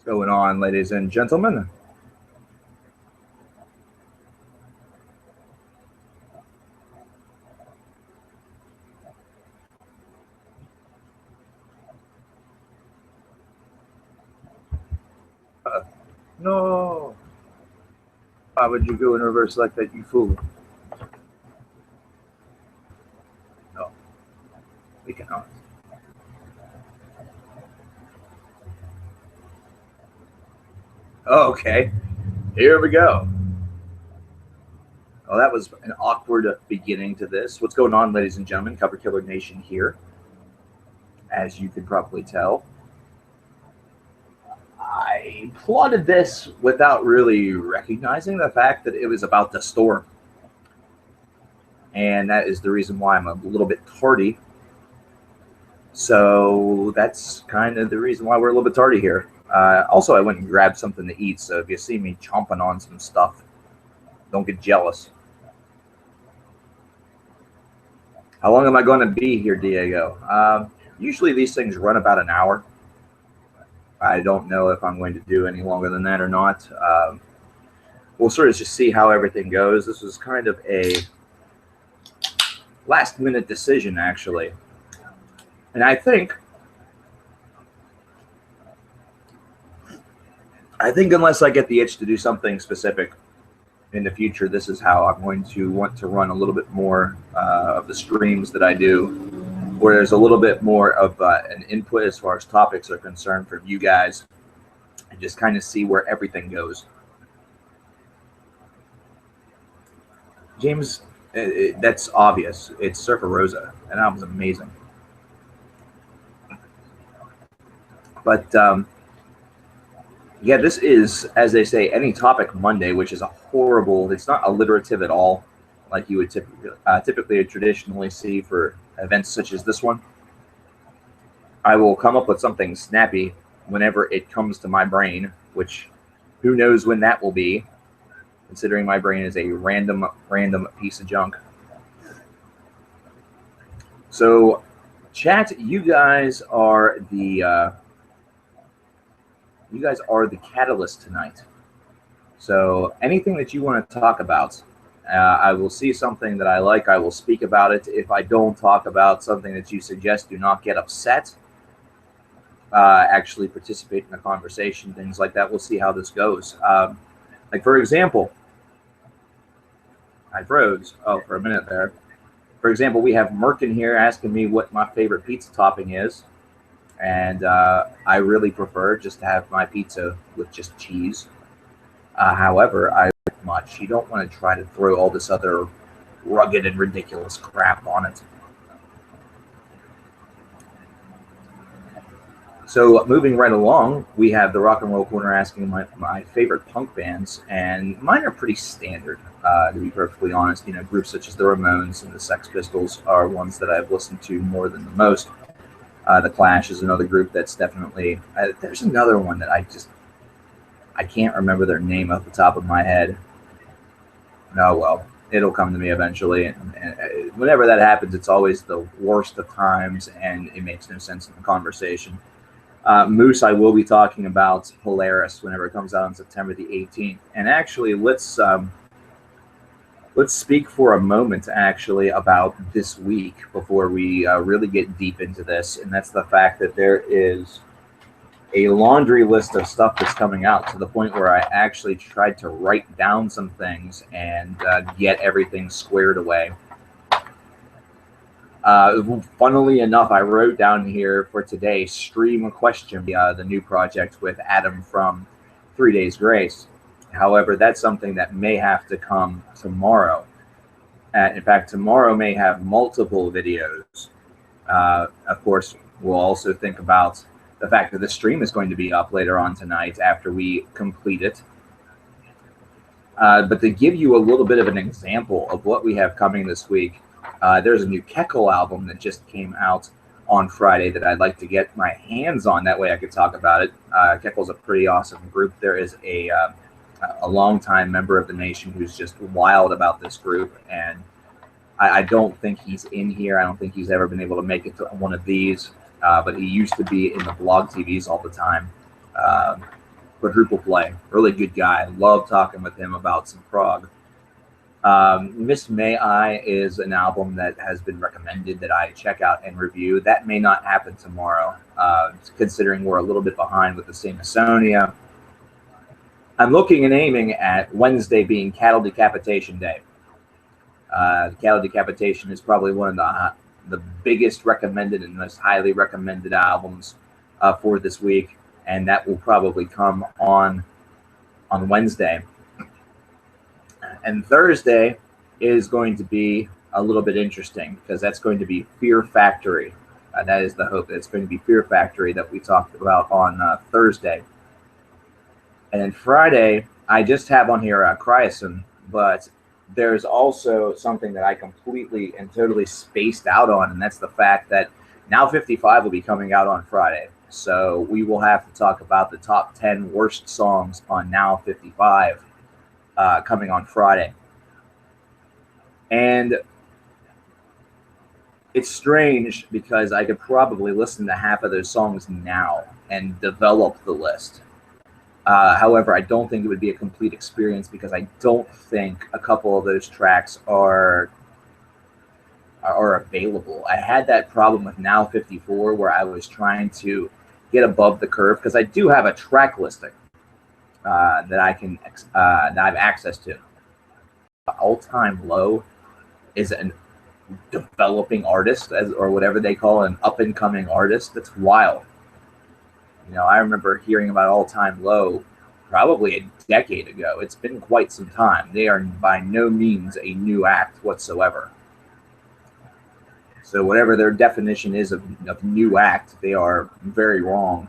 What's going on, ladies and gentlemen? No. Why would you go in reverse like that, you fool? No, we cannot. Okay, here we go. Well, that was an awkward beginning to this. What's going on, ladies and gentlemen? Cover Killer Nation here. As you can probably tell, I plotted this without really recognizing the fact that it was about the storm. And that is the reason why I'm a little bit tardy. So that's kind of the reason why we're a little bit tardy here. Also, I went and grabbed something to eat, so if you see me chomping on some stuff, don't get jealous. How long am I going to be here, Diego? Usually these things run about an hour. I don't know if I'm going to do any longer than that or not. We'll sort of just see how everything goes. This was kind of a last-minute decision, actually. And I think unless I get the itch to do something specific in the future, this is how I'm going to want to run a little bit more of the streams that I do, where there's a little bit more of an input as far as topics are concerned from you guys, and just kind of see where everything goes. James, that's obvious. It's Surfer Rosa, and that was amazing. But yeah, this is, as they say, Any Topic Monday, which is a horrible, it's not alliterative at all, like you would typically traditionally see for events such as this one. I will come up with something snappy whenever it comes to my brain, which who knows when that will be, considering my brain is a random piece of junk. So, chat, you guys are the catalyst tonight. So anything that you want to talk about, I will see something that I like, I will speak about it. If I don't talk about something that you suggest, do not get upset. Actually participate in the conversation, things like that. We'll see how this goes. Like, for example, I froze. Oh, for a minute there. For example, we have Merkin here asking me what my favorite pizza topping is. And I really prefer just to have my pizza with just cheese. However, I like much. You don't want to try to throw all this other rugged and ridiculous crap on it. So moving right along, we have the Rock and Roll Corner asking my favorite punk bands, and mine are pretty standard, to be perfectly honest. You know, groups such as the Ramones and the Sex Pistols are ones that I've listened to more than the most. The Clash is another group that's definitely. There's another one that I can't remember their name off the top of my head. No, well, it'll come to me eventually. And whenever that happens, it's always the worst of times, and it makes no sense in the conversation. Moose, I will be talking about Polaris whenever it comes out on September the 18th. And actually, let's speak for a moment, actually, about this week before we really get deep into this. And that's the fact that there is a laundry list of stuff that's coming out, to the point where I actually tried to write down some things and get everything squared away. Funnily enough, I wrote down here for today, Stream Question, the new project with Adam from 3 Days Grace. However, that's something that may have to come tomorrow. In fact, tomorrow may have multiple videos. Of course, we'll also think about the fact that the stream is going to be up later on tonight after we complete it. But to give you a little bit of an example of what we have coming this week, there's a new Kekel album that just came out on Friday that I'd like to get my hands on. That way I could talk about it. Kekel's a pretty awesome group. There is a longtime member of the nation who's just wild about this group, and I don't think he's in here. I don't think he's ever been able to make it to one of these, but he used to be in the blog TVs all the time. quadruple play. Really good guy. Love talking with him about some prog. Miss May I is an album that has been recommended that I check out and review. That may not happen tomorrow, considering we're a little bit behind with the Samusonia. I'm looking and aiming at Wednesday being Cattle Decapitation Day. Cattle Decapitation is probably one of the biggest recommended and most highly recommended albums for this week, and that will probably come on Wednesday. And Thursday is going to be a little bit interesting because that's going to be Fear Factory. That is the hope. It's going to be Fear Factory that we talked about on Thursday. And then Friday, I just have on here Cryosyn, but there's also something that I completely and totally spaced out on, and that's the fact that Now 55 will be coming out on Friday. So we will have to talk about the top 10 worst songs on Now 55 coming on Friday. And it's strange because I could probably listen to half of those songs now and develop the list. However, I don't think it would be a complete experience because I don't think a couple of those tracks are available. I had that problem with Now 54 where I was trying to get above the curve because I do have a track listing that I can that I have access to. All Time Low is an developing artist, or whatever they call an up and coming artist. That's wild. You know, I remember hearing about All Time Low probably a decade ago. It's been quite some time. They are by no means a new act whatsoever. So whatever their definition is of new act, they are very wrong.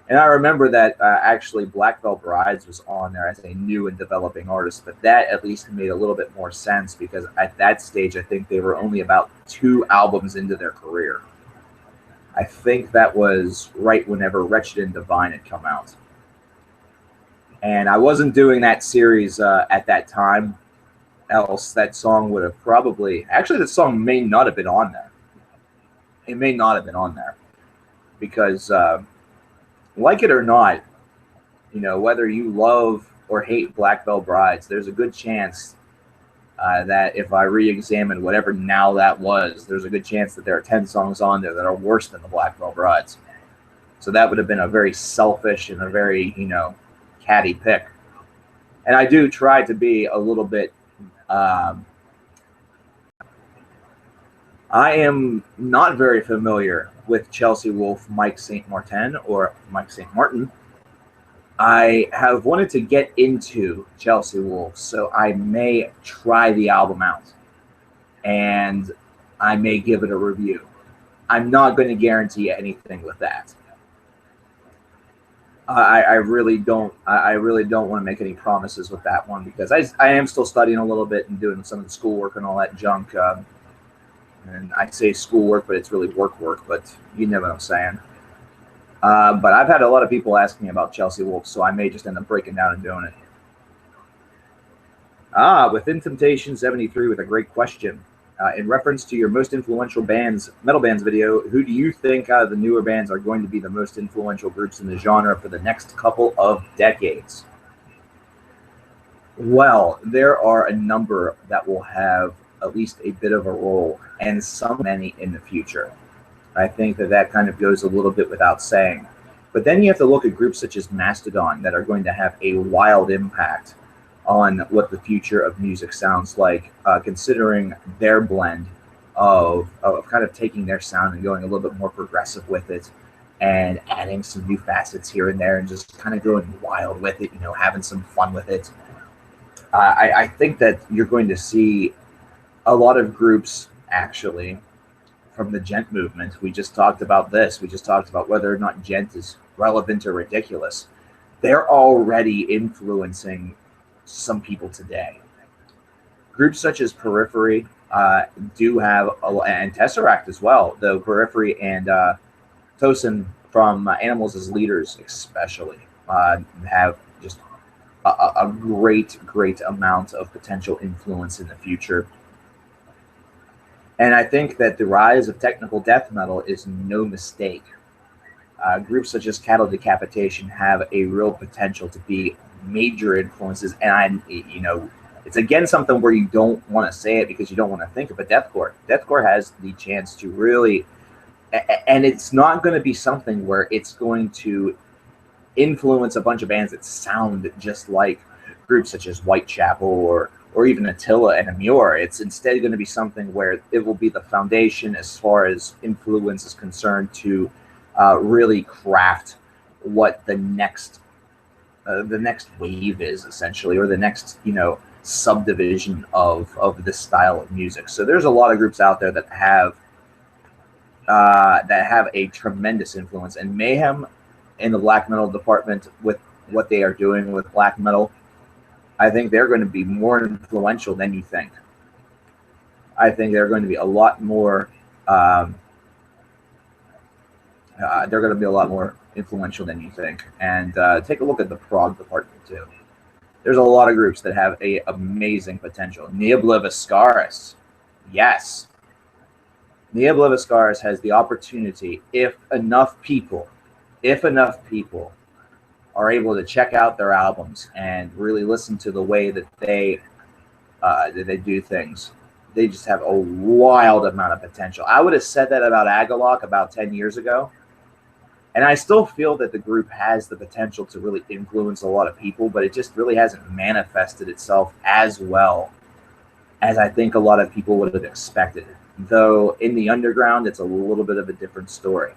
And I remember that actually Black Veil Brides was on there as a new and developing artist, but that at least made a little bit more sense because at that stage, I think they were only about 2 albums into their career. I think that was right whenever Wretched and Divine had come out. And I wasn't doing that series at that time, else that song would have probably... Actually, the song may not have been on there. It may not have been on there. Because, like it or not, you know, whether you love or hate Black Veil Brides, there's a good chance that if I re-examine whatever Now that was, there's a good chance that there are 10 songs on there that are worse than the Black Veil Brides. So that would have been a very selfish and a very, you know, catty pick. And I do try to be a little bit... I am not very familiar with Chelsea Wolfe, Mike St. Martin, or Mike St. Martin. I have wanted to get into Chelsea Wolfe, so I may try the album out, and I may give it a review. I'm not going to guarantee anything with that. I really don't. I really don't want to make any promises with that one because I am still studying a little bit and doing some of the schoolwork and all that junk. And I say schoolwork, but it's really work. But you know what I'm saying. But I've had a lot of people ask me about Chelsea Wolfe, so I may just end up breaking down and doing it. Within Temptation 73 with a great question. In reference to your most influential bands, metal bands video, who do you think out of the newer bands are going to be the most influential groups in the genre for the next couple of decades? Well, there are a number that will have at least a bit of a role, and many in the future. I think that kind of goes a little bit without saying. But then you have to look at groups such as Mastodon that are going to have a wild impact on what the future of music sounds like, considering their blend of kind of taking their sound and going a little bit more progressive with it and adding some new facets here and there and just kind of going wild with it, you know, having some fun with it. I think that you're going to see a lot of groups actually from the gent movement. We just talked about this. We just talked about whether or not gent is relevant or ridiculous. They're already influencing some people today. Groups such as Periphery do have, and Tesseract as well, though Periphery and Tosin from Animals as Leaders especially have just a great amount of potential influence in the future. And I think that the rise of technical death metal is no mistake. Groups such as Cattle Decapitation have a real potential to be major influences. And it's again something where you don't want to say it because you don't want to think of it. Deathcore. Deathcore has the chance to really, and it's not going to be something where it's going to influence a bunch of bands that sound just like groups such as Whitechapel or even Attila and Amur. It's instead going to be something where it will be the foundation as far as influence is concerned to really craft what the next wave is, essentially, or the next subdivision of this style of music. So there's a lot of groups out there that have a tremendous influence. And Mayhem in the black metal department, with what they are doing with black metal, I think they're going to be more influential than you think. I think they're going to be a lot more influential than you think. And take a look at the prog department too. There's a lot of groups that have a amazing potential. Niebla Viscaris, yes. Niebla Viscaris has the opportunity, if enough people are able to check out their albums and really listen to the way that they do things. They just have a wild amount of potential. I would have said that about Agalok about 10 years ago. And I still feel that the group has the potential to really influence a lot of people, but it just really hasn't manifested itself as well as I think a lot of people would have expected. Though in the underground, it's a little bit of a different story.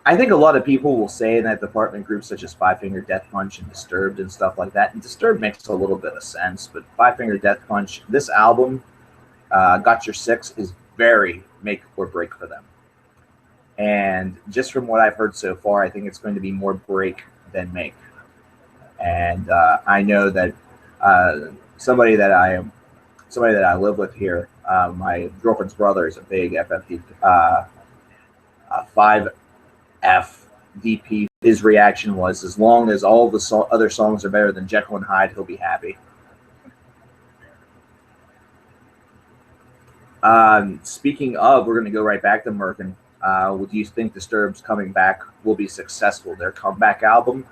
I think a lot of people will say in that department, groups such as Five Finger Death Punch and Disturbed and stuff like that. And Disturbed makes a little bit of sense, but Five Finger Death Punch, this album, Got Your Six, is very make or break for them. And just from what I've heard so far, I think it's going to be more break than make. And I know that somebody that I live with here, my girlfriend's brother is a big FFD 5F DP. His reaction was, as long as all the other songs are better than Jekyll and Hyde, he'll be happy. Speaking of, we're going to go right back to Merkin. Do you think Disturbed's coming back will be successful? Their comeback album,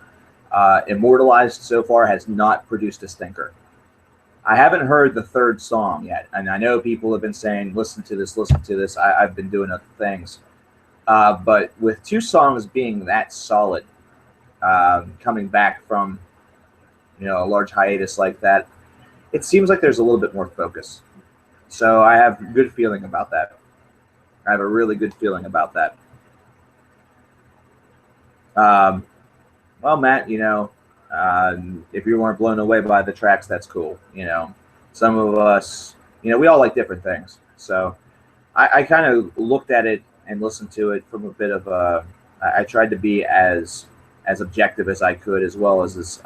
Immortalized, so far has not produced a stinker. I haven't heard the third song yet, and I know people have been saying, listen to this. I've been doing other things. But with two songs being that solid, coming back from a large hiatus like that, it seems like there's a little bit more focus. So I have a good feeling about that. I have a really good feeling about that. Well, Matt, if you weren't blown away by the tracks, that's cool. Some of us, we all like different things. So I kind of looked at it and listened to it from a bit of I tried to be as objective as I could, as well as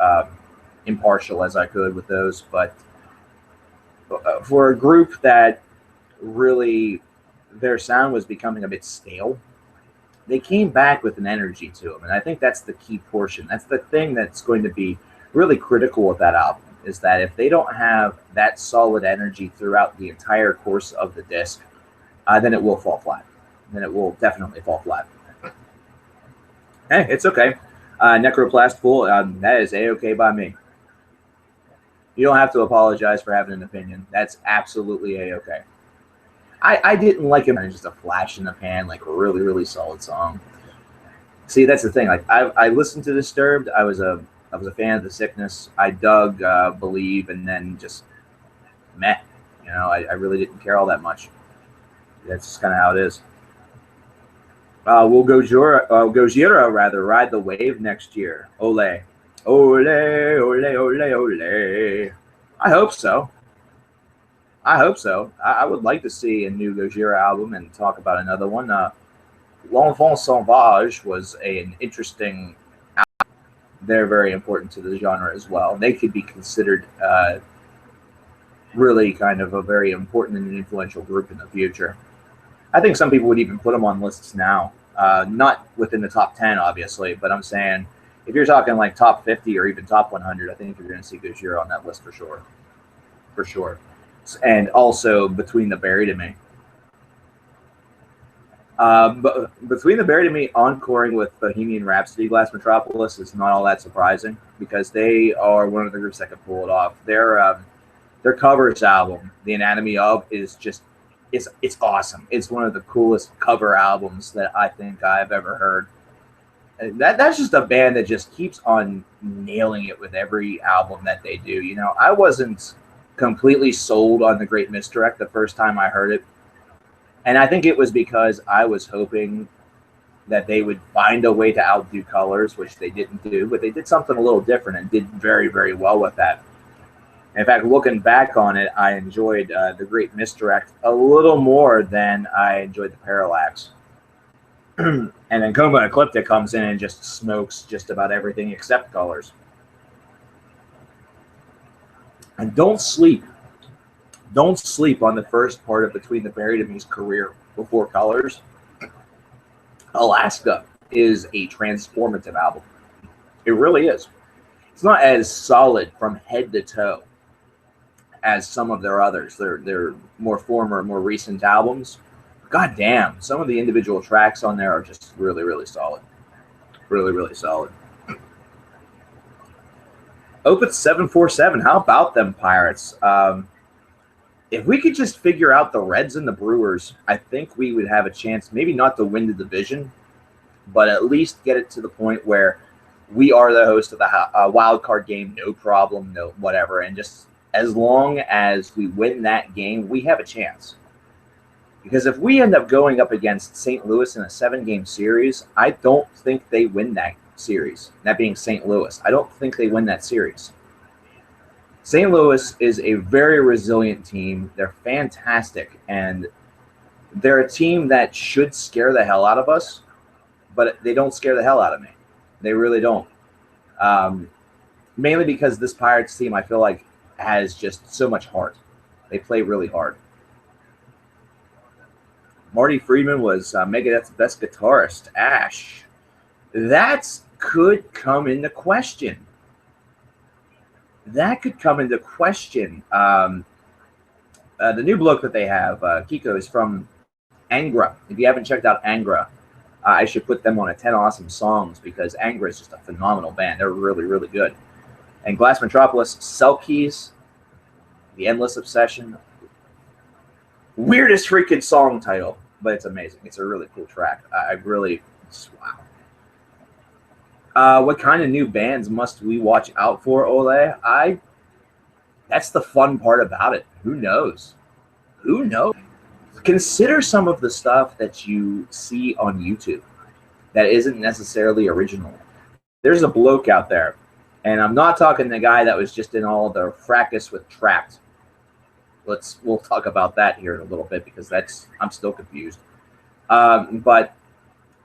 impartial as I could with those. But for a group that really, their sound was becoming a bit stale, they came back with an energy to them. And I think that's the key portion. That's the thing that's going to be really critical with that album, is that if they don't have that solid energy throughout the entire course of the disc, then it will fall flat. Then it will definitely fall flat. Hey, it's okay. Necroplast Fool, that is A-okay by me. You don't have to apologize for having an opinion. That's absolutely A-okay. I didn't like him. Just a flash in the pan, like a really, really solid song. See, that's the thing. Like I listened to Disturbed. I was a fan of The Sickness. I dug Believe, and then just meh. I really didn't care all that much. That's just kind of how it is. Will Gojira rather ride the wave next year? Ole, ole, ole, ole, ole. I hope so. I would like to see a new Gojira album and talk about another one. L'Enfant Sauvage was an interesting album. They're very important to the genre as well. They could be considered really kind of a very important and influential group in the future. I think some people would even put them on lists now. Not within the top 10, obviously, but I'm saying if you're talking like top 50 or even top 100, I think you're going to see Gojira on that list for sure. For sure. And also Between the Buried and Me. But between the Buried in Me encoring with Bohemian Rhapsody, Glass Metropolis is not all that surprising because they are one of the groups that can pull it off. Their covers album, The Anatomy of, is just it's awesome. It's one of the coolest cover albums that I think I've ever heard. And that's just a band that just keeps on nailing it with every album that they do. You know, I wasn't completely sold on The Great Misdirect the first time I heard it. And I think it was because I was hoping that they would find a way to outdo Colors, which they didn't do, but they did something a little different and did very, very well with that. In fact, looking back on it, I enjoyed The Great Misdirect a little more than I enjoyed The Parallax. And then Coma Ecliptic comes in and just smokes just about everything except Colors. And don't sleep on the first part of Between the Buried and Me's career before Colors. Alaska is a transformative album. It really is. It's not as solid from head to toe as some of their others. They're more former, more recent albums. God damn, some of the individual tracks on there are just really, really solid. Really, really solid. Opeth 747, how about them Pirates? If we could just figure out the Reds and the Brewers, I think we would have a chance, maybe not to win the division, but at least get it to the point where we are the host of the wild card game, no problem, no whatever. And just as long as we win that game, we have a chance. Because if we end up going up against St. Louis in a 7-game series, I don't think they win that series. That being St. Louis, I don't think they win that series. St. Louis is a very resilient team. They're fantastic, and they're a team that should scare the hell out of us, but they don't scare the hell out of me. They really don't. Mainly because this Pirates team, I feel like, has just so much heart. They play really hard. Marty Friedman was Megadeth's best guitarist. Ash. That could come into question. That could come into question. The new bloke that they have, Kiko, is from Angra. If you haven't checked out Angra, I should put them on a 10 awesome songs because Angra is just a phenomenal band. They're really, really good. And Glass Metropolis, Selkies, The Endless Obsession. Weirdest freaking song title, but it's amazing. It's a really cool track. I really, wow. What kind of new bands must we watch out for, Ole? That's the fun part about it. Who knows? Who knows? Consider some of the stuff that you see on YouTube that isn't necessarily original. There's a bloke out there, and I'm not talking the guy that was just in all the fracas with Trapped. We'll talk about that here in a little bit because I'm still confused. But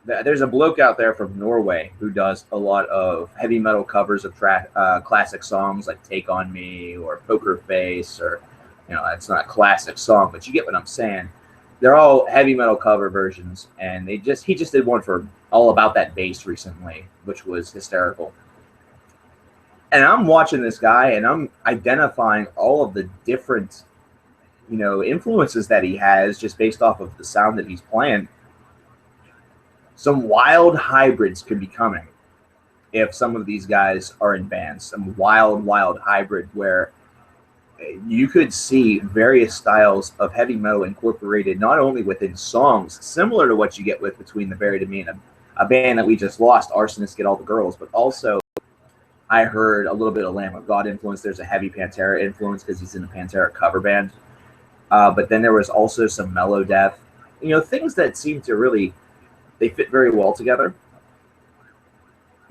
there's a bloke out there from Norway who does a lot of heavy metal covers of classic songs like Take On Me or Poker Face, or, you know, it's not a classic song, but you get what I'm saying. They're all heavy metal cover versions, and he just did one for All About That Bass recently, which was hysterical. And I'm watching this guy, and I'm identifying all of the different, you know, influences that he has just based off of the sound that he's playing. Some wild hybrids could be coming if some of these guys are in bands. Some wild hybrid where you could see various styles of heavy metal incorporated not only within songs, similar to what you get with Between the Buried and Me and a band that we just lost, Arsonists Get All the Girls, but also I heard a little bit of Lamb of God influence. There's a heavy Pantera influence because he's in a Pantera cover band. But then there was also some mellow death, you know, things that seem to really, they fit very well together.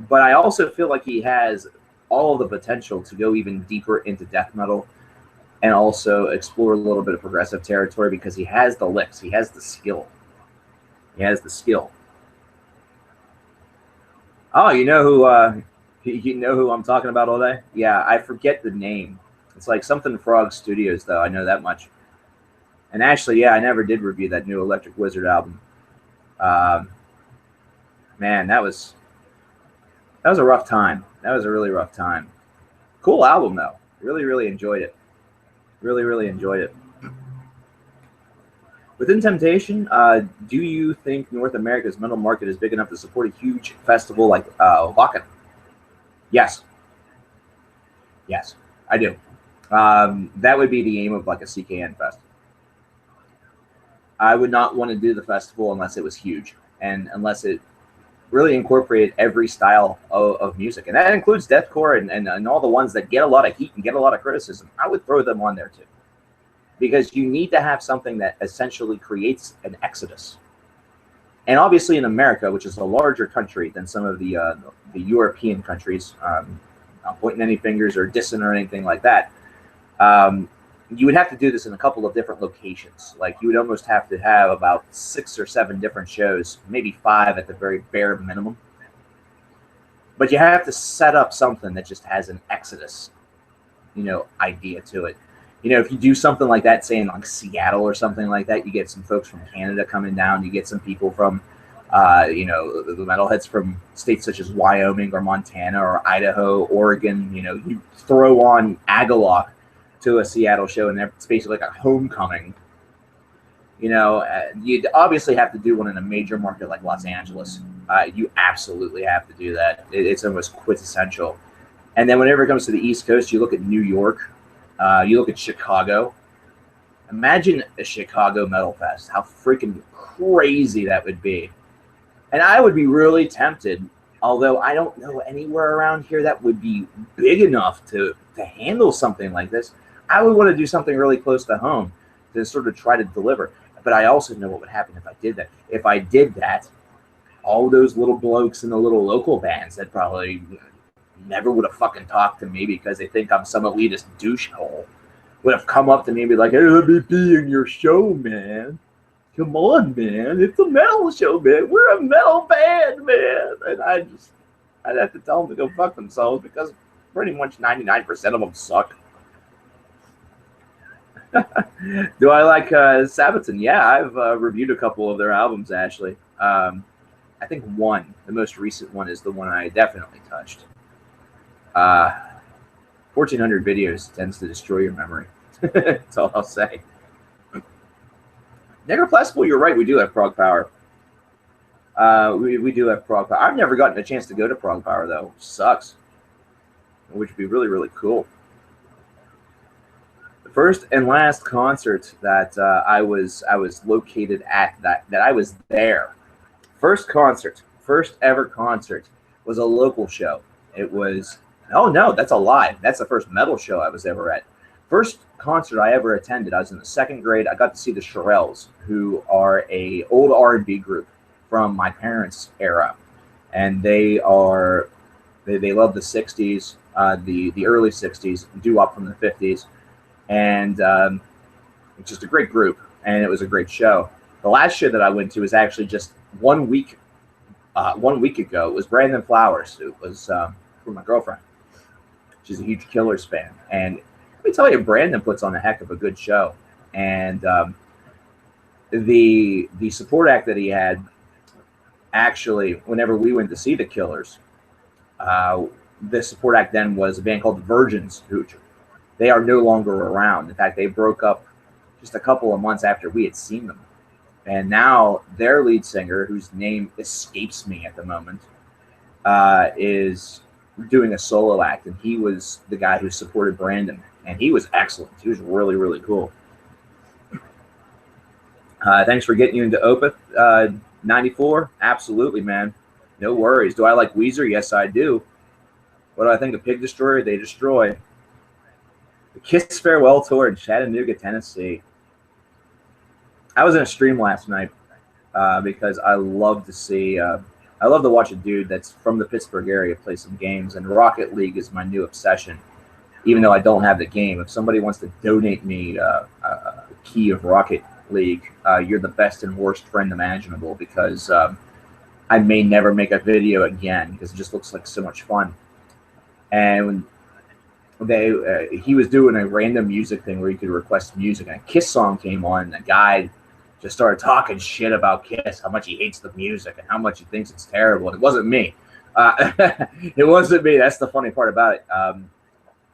But I also feel like he has all of the potential to go even deeper into death metal and also explore a little bit of progressive territory because he has the licks. He has the skill. He has the skill. Oh, you know who I'm talking about all day? Yeah, I forget the name. It's like something Frog Studios, though. I know that much. And actually, yeah, I never did review that new Electric Wizard album. Man, that was a rough time. That was a really rough time. Cool album, though. Really enjoyed it. Really enjoyed it. Within Temptation, do you think North America's metal market is big enough to support a huge festival like Wacken? Yes. Yes, I do. That would be the aim of like a CKN fest. I would not want to do the festival unless it was huge and unless it really incorporated every style of music. And that includes deathcore and all the ones that get a lot of heat and get a lot of criticism. I would throw them on there too. Because you need to have something that essentially creates an exodus. And obviously in America, which is a larger country than some of the European countries, not pointing any fingers or dissing or anything like that, you would have to do this in a couple of different locations. Like you would almost have to have about 6 or 7 different shows, maybe 5 at the very bare minimum. But you have to set up something that just has an exodus, idea to it. If you do something like that, say in like Seattle or something like that, you get some folks from Canada coming down. You get some people from, the metalheads from states such as Wyoming or Montana or Idaho, Oregon. You throw on Agalock to a Seattle show, and it's basically like a homecoming. You'd obviously have to do one in a major market like Los Angeles. You absolutely have to do that. It's almost quintessential. And then whenever it comes to the East Coast, you look at New York. You look at Chicago. Imagine a Chicago Metal Fest. How freaking crazy that would be. And I would be really tempted, although I don't know anywhere around here that would be big enough to handle something like this. I would want to do something really close to home to sort of try to deliver. But I also know what would happen if I did that. If I did that, all those little blokes in the little local bands that probably never would have fucking talked to me because they think I'm some elitist douchehole would have come up to me and be like, "Hey, let me be in your show, man. Come on, man. It's a metal show, man. We're a metal band, man." And I'd have to tell them to go fuck themselves because pretty much 99% of them suck. Do I like Sabaton? Yeah, I've reviewed a couple of their albums, actually. I think the most recent one, is the one I definitely touched. 1,400 videos tends to destroy your memory. That's all I'll say. Necroplastic, you're right. We do have Prog Power. We do have Prog Power. I've never gotten a chance to go to Prog Power though, which sucks. Which would be really, really cool. The first and last concert that I was located at, that I was there. First ever concert was a local show. It was. Oh, no, that's a lie. That's the first metal show I was ever at. First concert I ever attended, I was in the 2nd grade. I got to see the Shirelles, who are a old R&B group from my parents' era. And they love the 60s, the early 60s, doo-wop from the 50s. And it's just a great group, and it was a great show. The last show that I went to was actually just 1 week ago. It was Brandon Flowers. It was for my girlfriend. She's a huge Killers fan, and let me tell you, Brandon puts on a heck of a good show. And the support act that he had, actually, whenever we went to see the Killers, the support act then was a band called the Virgins, who they are no longer around. In fact, they broke up just a couple of months after we had seen them. And now their lead singer, whose name escapes me at the moment, is doing a solo act, and he was the guy who supported Brandon, and he was excellent. He was really, really cool. Thanks for getting you into Opeth 94. Absolutely, man. No worries. Do I like Weezer? Yes, I do. What do I think of Pig Destroyer? They destroy. The Kiss Farewell Tour in Chattanooga, Tennessee. I was in a stream last night because I love to see. I love to watch a dude that's from the Pittsburgh area play some games, and Rocket League is my new obsession. Even though I don't have the game, if somebody wants to donate me a key of Rocket League, you're the best and worst friend imaginable, because I may never make a video again because it just looks like so much fun. And he was doing a random music thing where you could request music, and a Kiss song came on, and the guy just started talking shit about Kiss, how much he hates the music and how much he thinks it's terrible. And it wasn't me. It wasn't me. That's the funny part about it.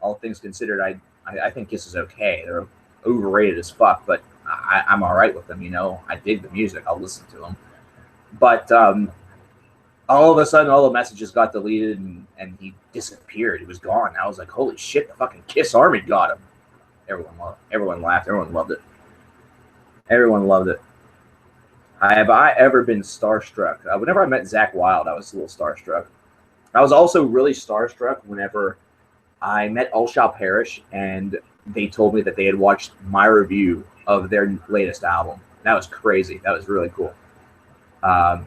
All things considered, I think Kiss is okay. They're overrated as fuck, but I'm all right with them. You know, I dig the music. I'll listen to them. But all of a sudden, all the messages got deleted, and he disappeared. He was gone. I was like, holy shit! The fucking Kiss Army got him. Everyone laughed. Everyone loved it. Everyone loved it. Have I ever been starstruck? Whenever I met Zakk Wylde, I was a little starstruck. I was also really starstruck whenever I met All Shall Perish, and they told me that they had watched my review of their latest album. That was crazy. That was really cool. I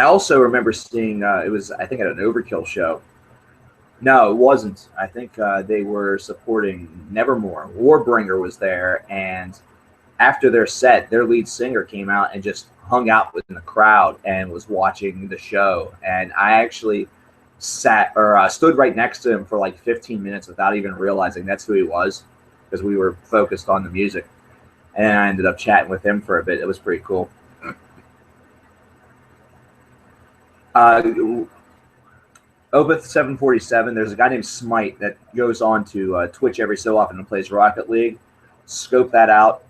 also remember seeing, it was, I think, at an Overkill show. No, it wasn't. I think they were supporting Nevermore. Warbringer was there, and after their set, their lead singer came out and just hung out in the crowd and was watching the show. And I actually stood right next to him for like 15 minutes without even realizing that's who he was, because we were focused on the music. And I ended up chatting with him for a bit. It was pretty cool. Opeth 747, there's a guy named Smite that goes on to Twitch every so often and plays Rocket League. Scope that out.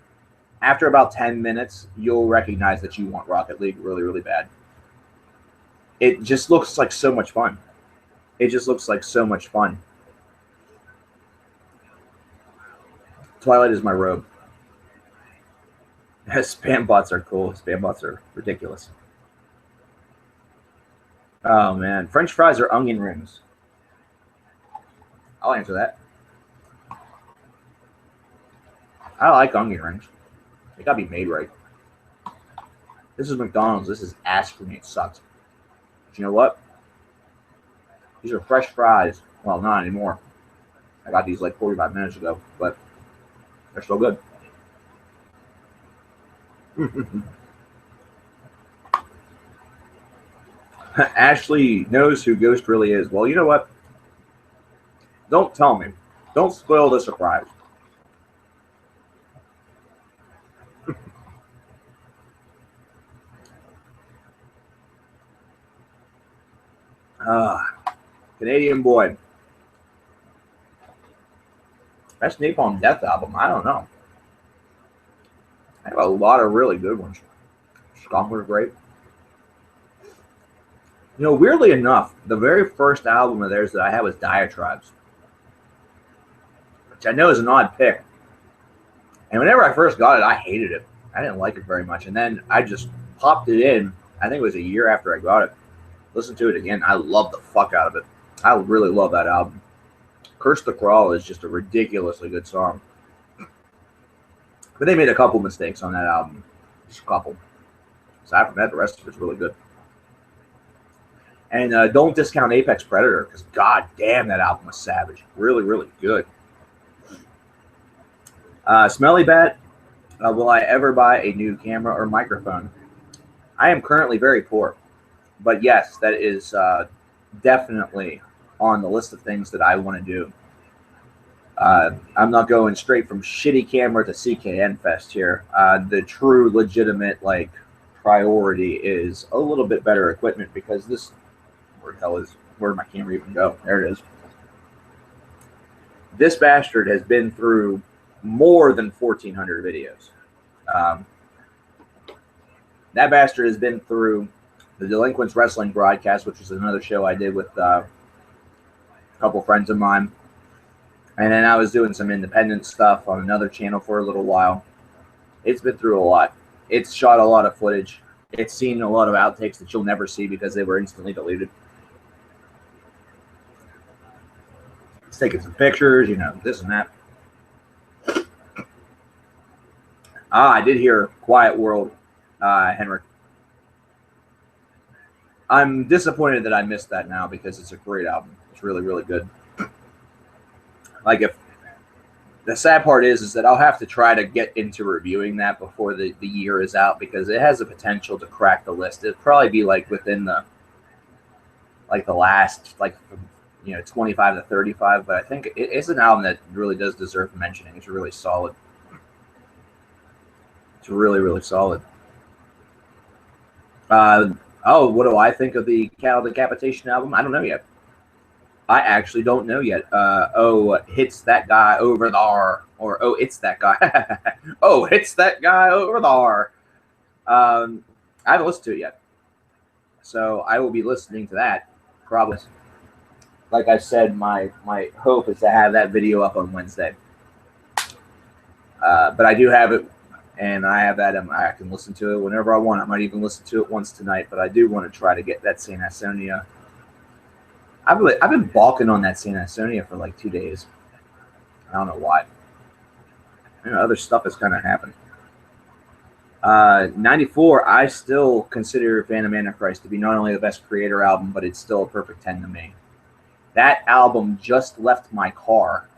After about 10 minutes, you'll recognize that you want Rocket League really, really bad. It just looks like so much fun. It just looks like so much fun. Twilight is my robe. Spam bots are cool. Spam bots are ridiculous. Oh, man. French fries or onion rings? I'll answer that. I like onion rings. They gotta be made right. This is McDonald's. This is ass for me. It sucks. But you know what? These are fresh fries. Well, not anymore. I got these like 45 minutes ago, but they're still good. Ashley knows who Ghost really is. Well, you know what? Don't tell me. Don't spoil the surprise. Canadian Boy. Best Napalm Death album? I don't know. I have a lot of really good ones. Skunk was great. You know, weirdly enough, the very first album of theirs that I had was Diatribes, which I know is an odd pick. And whenever I first got it, I hated it. I didn't like it very much. And then I just popped it in. I think it was a year after I got it. Listened to it again. I love the fuck out of it. I really love that album. Curse the Crawl is just a ridiculously good song. But they made a couple mistakes on that album. Just a couple. Aside from that, the rest of it's really good. And don't discount Apex Predator, because god damn, that album was savage. Really, really good. Smelly Bat, will I ever buy a new camera or microphone? I am currently very poor. But yes, that is definitely on the list of things that I want to do. I'm not going straight from shitty camera to CKN Fest here. The true, legitimate, like, priority is a little bit better equipment, because this, where did my camera even go? There it is. This bastard has been through more than 1,400 videos. That bastard has been through the Delinquents Wrestling broadcast, which was another show I did with a couple friends of mine. And then I was doing some independent stuff on another channel for a little while. It's been through a lot. It's shot a lot of footage. It's seen a lot of outtakes that you'll never see because they were instantly deleted. It's taking some pictures, you know, this and that. I did hear Quiet World, Henrik. I'm disappointed that I missed that now, because it's a great album. It's really, really good. Like, if the sad part is that I'll have to try to get into reviewing that before the year is out, because it has the potential to crack the list. It'd probably be like within the last, like, you know, 25 to 35. But I think it's an album that really does deserve mentioning. It's really solid. It's really, really solid. Oh, what do I think of the Cattle Decapitation album? I don't know yet. I actually don't know yet. Hits that guy over there. or oh, it's that guy. Oh, it's that guy over there. I haven't listened to it yet, so I will be listening to that probably. Like I said, my hope is to have that video up on Wednesday. But I do have it, and I have that. I can listen to it whenever I want. I might even listen to it once tonight. But I do want to try to get that Saint Asonia. I've been balking on that Saint Asonia for like 2 days. I don't know why. Other stuff has kind of happened. 94, I still consider Phantom Antichrist to be not only the best Creator album, but it's still a perfect 10 to me. That album just left my car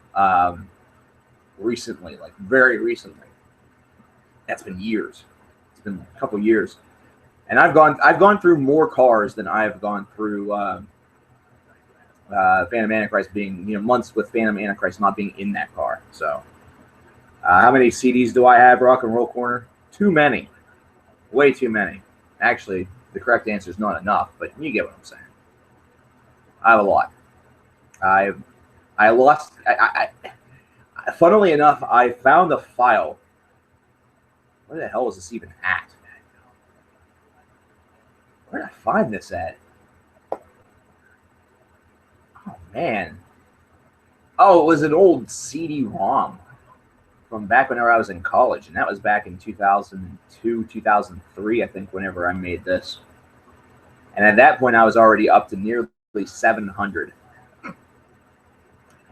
recently, like very recently. That's been years. It's been a couple years, and I've gone through more cars than I've gone through Phantom Antichrist being, months with Phantom Antichrist not being in that car. So, how many CDs do I have? Rock and Roll Corner? Too many, way too many. Actually, the correct answer is not enough, but you get what I'm saying. I have a lot. I lost. Funnily enough, I found a file. Where the hell is this even at? Where did I find this at? Oh, man. Oh, it was an old CD-ROM from back whenever I was in college, and that was back in 2002, 2003, I think, whenever I made this. And at that point, I was already up to nearly 700.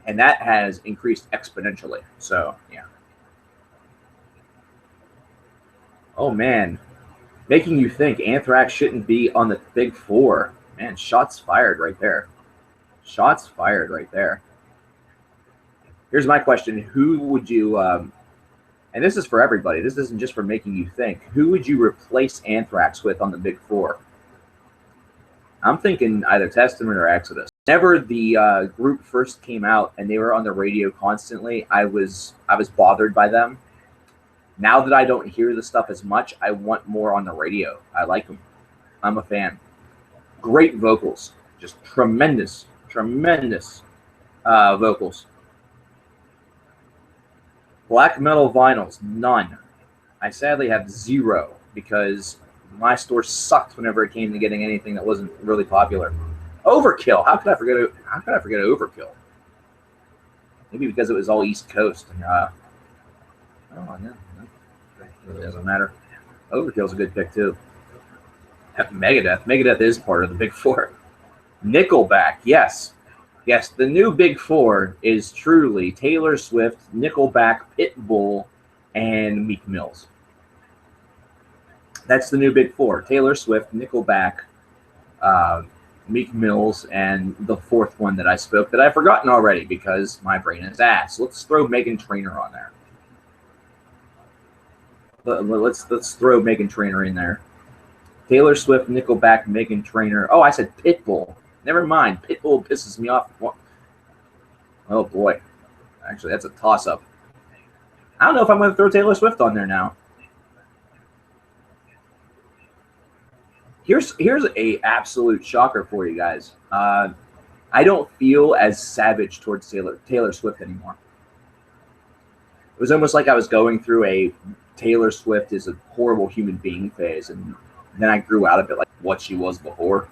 And that has increased exponentially. So, yeah. Oh, man. Making you think Anthrax shouldn't be on the Big Four. Man, shots fired right there. Shots fired right there. Here's my question. Who would you, and this is for everybody, this isn't just for making you think, who would you replace Anthrax with on the Big Four? I'm thinking either Testament or Exodus. Whenever the group first came out and they were on the radio constantly, I was bothered by them. Now that I don't hear the stuff as much, I want more on the radio. I like them. I'm a fan. Great vocals. Just tremendous vocals. Black metal vinyls, none. I sadly have 0 because my store sucked whenever it came to getting anything that wasn't really popular. Overkill. How could I forget Overkill? Maybe because it was all East Coast. And, oh, no. It really doesn't matter. Overkill's a good pick, too. Megadeth. Megadeth is part of the Big Four. Nickelback, yes. Yes, the new Big Four is truly Taylor Swift, Nickelback, Pitbull, and Meek Mills. That's the new Big Four. Taylor Swift, Nickelback, Meek Mills, and the fourth one that I spoke that I've forgotten already because my brain is ass. Let's throw Meghan Trainor on there. Let's throw Meghan Trainor in there. Taylor Swift, Nickelback, Meghan Trainor. Oh, I said Pitbull. Never mind. Pitbull pisses me off. Oh, boy. Actually, that's a toss-up. I don't know if I'm going to throw Taylor Swift on there now. Here's a absolute shocker for you guys. I don't feel as savage towards Taylor Swift anymore. It was almost like I was going through a Taylor Swift is a horrible human being phase, and then I grew out of it like what she was before.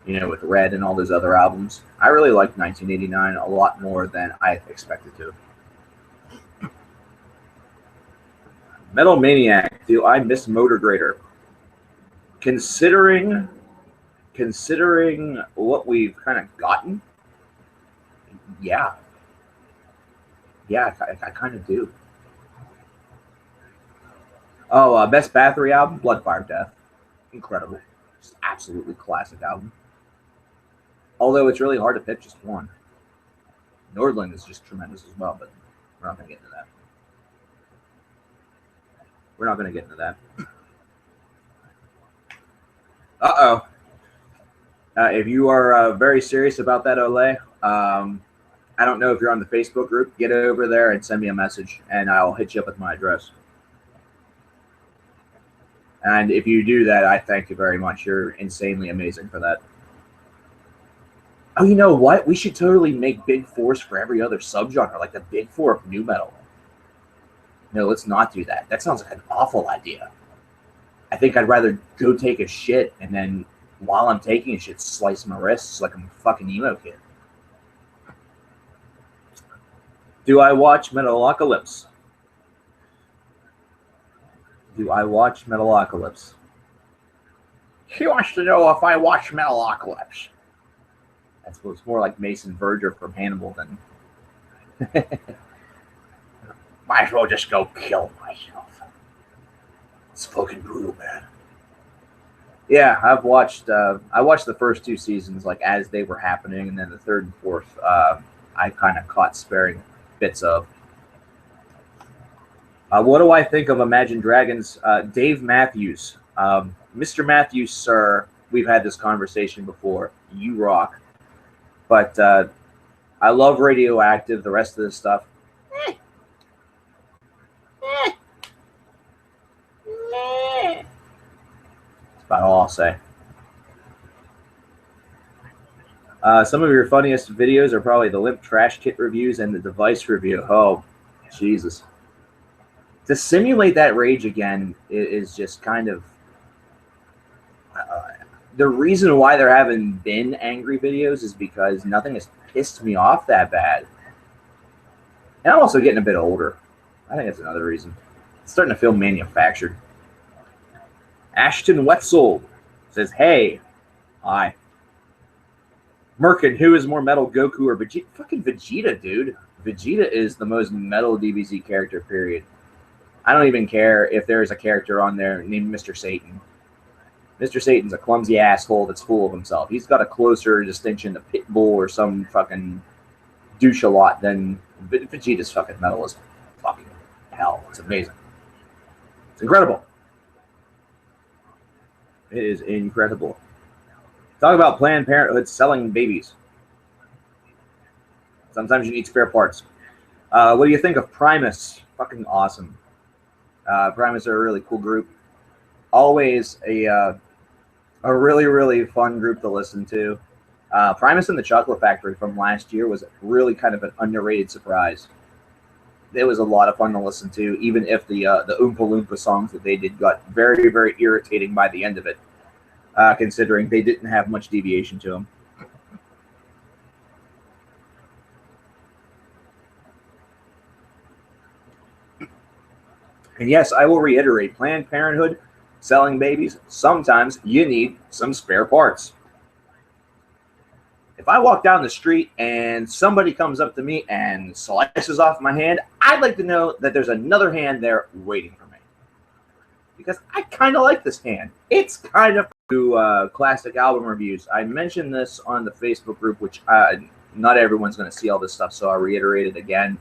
With Red and all those other albums. I really liked 1989 a lot more than I expected to. Metal Maniac, do I miss Motor Grader? Considering what we've kind of gotten, yeah. Yeah, I kind of do. Oh, best Bathory album, Bloodfire Death. Incredible. Just absolutely classic album. Although it's really hard to pick just one. Nordland is just tremendous as well, but we're not going to get into that. We're not going to get into that. Uh-oh. If you are very serious about that, Ole, I don't know if you're on the Facebook group. Get over there and send me a message, and I'll hit you up with my address. And if you do that, I thank you very much. You're insanely amazing for that. Oh, you know what? We should totally make Big Fours for every other subgenre, like the Big Four of nu metal. No, let's not do that. That sounds like an awful idea. I think I'd rather go take a shit and then while I'm taking a shit, slice my wrists like I'm a fucking emo kid. Do I watch Metalocalypse? Do I watch Metalocalypse? He wants to know if I watch Metalocalypse. That's what's more like Mason Verger from Hannibal than. Might as well just go kill myself. It's fucking brutal, man. Yeah, I watched the first two seasons like as they were happening, and then the third and fourth I kind of caught sparing bits of. What do I think of Imagine Dragons? Dave Matthews. Mr. Matthews, sir, we've had this conversation before. You rock. But I love Radioactive. The rest of this stuff, that's about all I'll say. Some of your funniest videos are probably the Limp Trash Kit reviews and the device review. Oh, Jesus. To simulate that rage again is just kind of the reason why there haven't been angry videos is because nothing has pissed me off that bad. And I'm also getting a bit older. I think that's another reason. It's starting to feel manufactured. Ashton Wetzel says, hey, hi. Merkin, who is more metal, Goku or Vegeta? Fucking Vegeta, dude. Vegeta is the most metal DBZ character, period. I don't even care if there's a character on there named Mr. Satan. Mr. Satan's a clumsy asshole that's full of himself. He's got a closer distinction to Pitbull or some fucking douche-a-lot than Vegeta's fucking metal as fucking hell. It's amazing. It's incredible. It is incredible. Talk about Planned Parenthood selling babies. Sometimes you need spare parts. What do you think of Primus? Fucking awesome. Primus are a really cool group. Always a really, really fun group to listen to. Primus and the Chocolate Factory from last year was really kind of an underrated surprise. It was a lot of fun to listen to, even if the Oompa Loompa songs that they did got very, very irritating by the end of it, considering they didn't have much deviation to them. And yes, I will reiterate, Planned Parenthood, selling babies, sometimes you need some spare parts. If I walk down the street and somebody comes up to me and slices off my hand, I'd like to know that there's another hand there waiting for me. Because I kind of like this hand. It's kind of classic album reviews. I mentioned this on the Facebook group, which not everyone's going to see all this stuff, so I'll reiterate it again.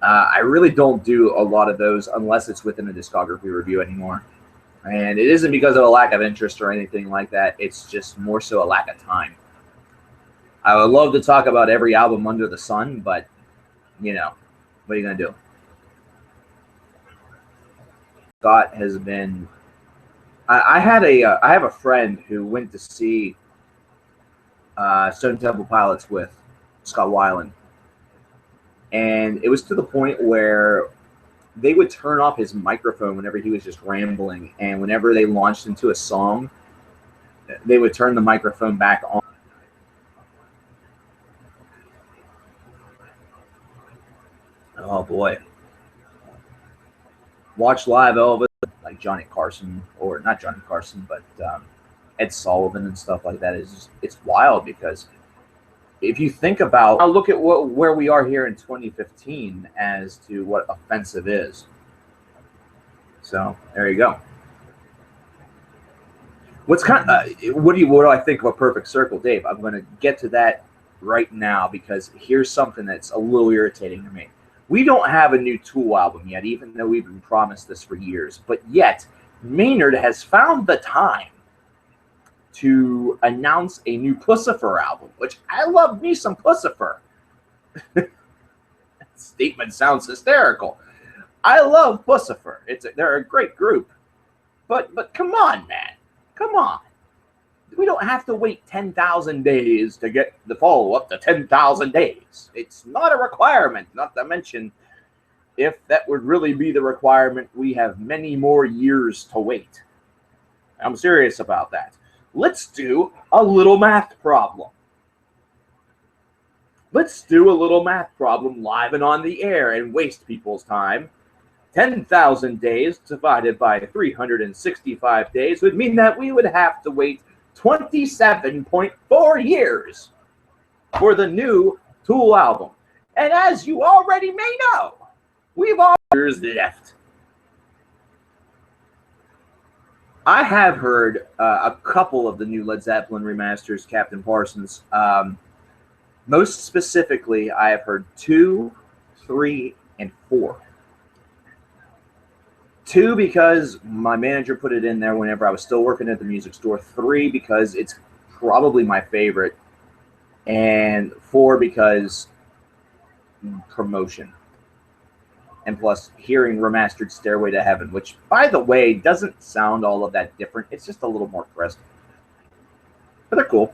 I really don't do a lot of those unless it's within a discography review anymore. And it isn't because of a lack of interest or anything like that. It's just more so a lack of time. I would love to talk about every album under the sun, but, you know, what are you going to do? Scott has been... I have a friend who went to see Stone Temple Pilots with Scott Weiland. And it was to the point where they would turn off his microphone whenever he was just rambling. And whenever they launched into a song, they would turn the microphone back on. Oh, boy. Watch live Elvis, like Johnny Carson, or not Johnny Carson, but Ed Sullivan and stuff like that. It's wild because if you think about, I'll look at where we are here in 2015 as to what offensive is. So there you go. What do I think of A Perfect Circle, Dave? I'm going to get to that right now because here's something that's a little irritating to me. We don't have a new Tool album yet, even though we've been promised this for years. But yet, Maynard has found the time to announce a new Pussifer album, which I love me some Pussifer. Statement sounds hysterical. I love Pussifer. They're a great group. But come on, man. Come on. We don't have to wait 10,000 days to get the follow-up to 10,000 days. It's not a requirement, not to mention if that would really be the requirement, we have many more years to wait. I'm serious about that. Let's do a little math problem. Let's do a little math problem live and on the air and waste people's time. 10,000 days divided by 365 days would mean that we would have to wait 27.4 years for the new Tool album. And as you already may know, we've all years left. I have heard a couple of the new Led Zeppelin remasters, Captain Parsons. Most specifically, I have heard 2, 3, and 4. 2 because my manager put it in there whenever I was still working at the music store. 3 because it's probably my favorite. And 4 because promotion. And plus, hearing remastered Stairway to Heaven, which, by the way, doesn't sound all of that different. It's just a little more crisp. But they're cool.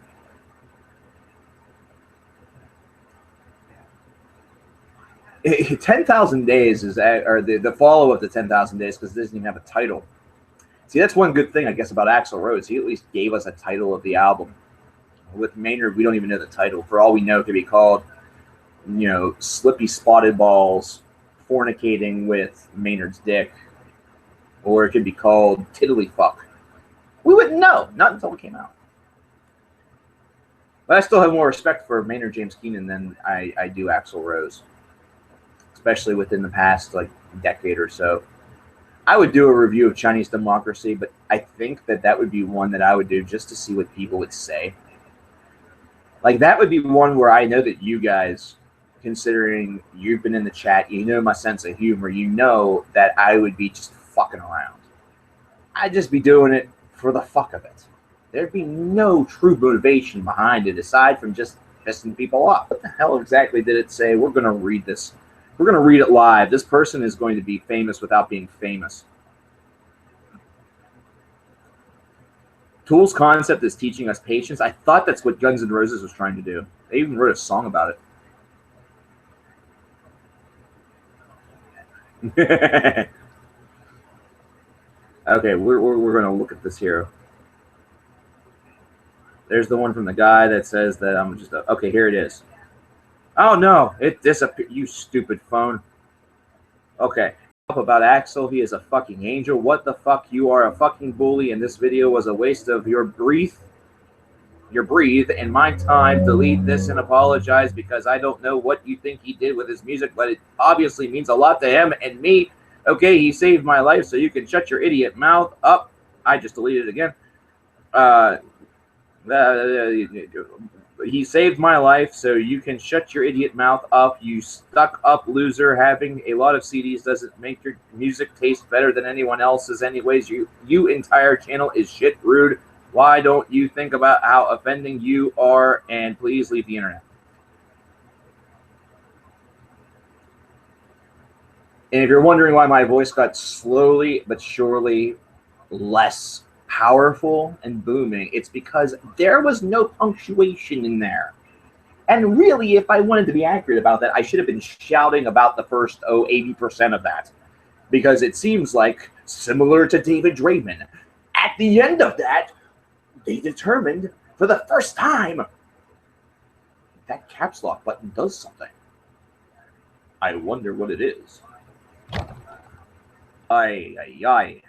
It, 10,000 Days is, or the follow-up to 10,000 Days, because it doesn't even have a title. See, that's one good thing, I guess, about Axl Rose. He at least gave us a title of the album. With Maynard, we don't even know the title. For all we know, it could be called, you know, Slippy Spotted Balls Fornicating with Maynard's Dick. Or it could be called Tiddly Fuck. We wouldn't know. Not until it came out. But I still have more respect for Maynard James Keenan than I do Axl Rose. Especially within the past, like, decade or so. I would do a review of Chinese Democracy, but I think that would be one that I would do just to see what people would say. Like, that would be one where I know that you guys, considering you've been in the chat, you know my sense of humor, you know that I would be just fucking around. I'd just be doing it for the fuck of it. There'd be no true motivation behind it aside from just pissing people off. What the hell exactly did it say? We're going to read this. We're going to read it live. This person is going to be famous without being famous. Tool's concept is teaching us patience. I thought that's what Guns N' Roses was trying to do. They even wrote a song about it. Okay, we're going to look at this here. There's the one from the guy that says that I'm just a, okay, here it is. Oh no, it disappeared. You stupid phone. Okay. About Axl, he is a fucking angel. What the fuck? You are a fucking bully, and this video was a waste of your breathe and my time. Delete this and apologize because I don't know what you think he did with his music, but it obviously means a lot to him and me. Okay, he saved my life, so you can shut your idiot mouth up. I just deleted it again. He saved my life, so you can shut your idiot mouth up, you stuck-up loser. Having a lot of CDs doesn't make your music taste better than anyone else's anyways. You entire channel is shit rude. Why don't you think about how offending you are, and please leave the internet. And if you're wondering why my voice got slowly but surely less powerful and booming, it's because there was no punctuation in there. And really, if I wanted to be accurate about that, I should have been shouting about the first 80% of that, because it seems like, similar to David Draymond, at the end of that, they determined for the first time that caps lock button does something. I wonder what it is. Aye.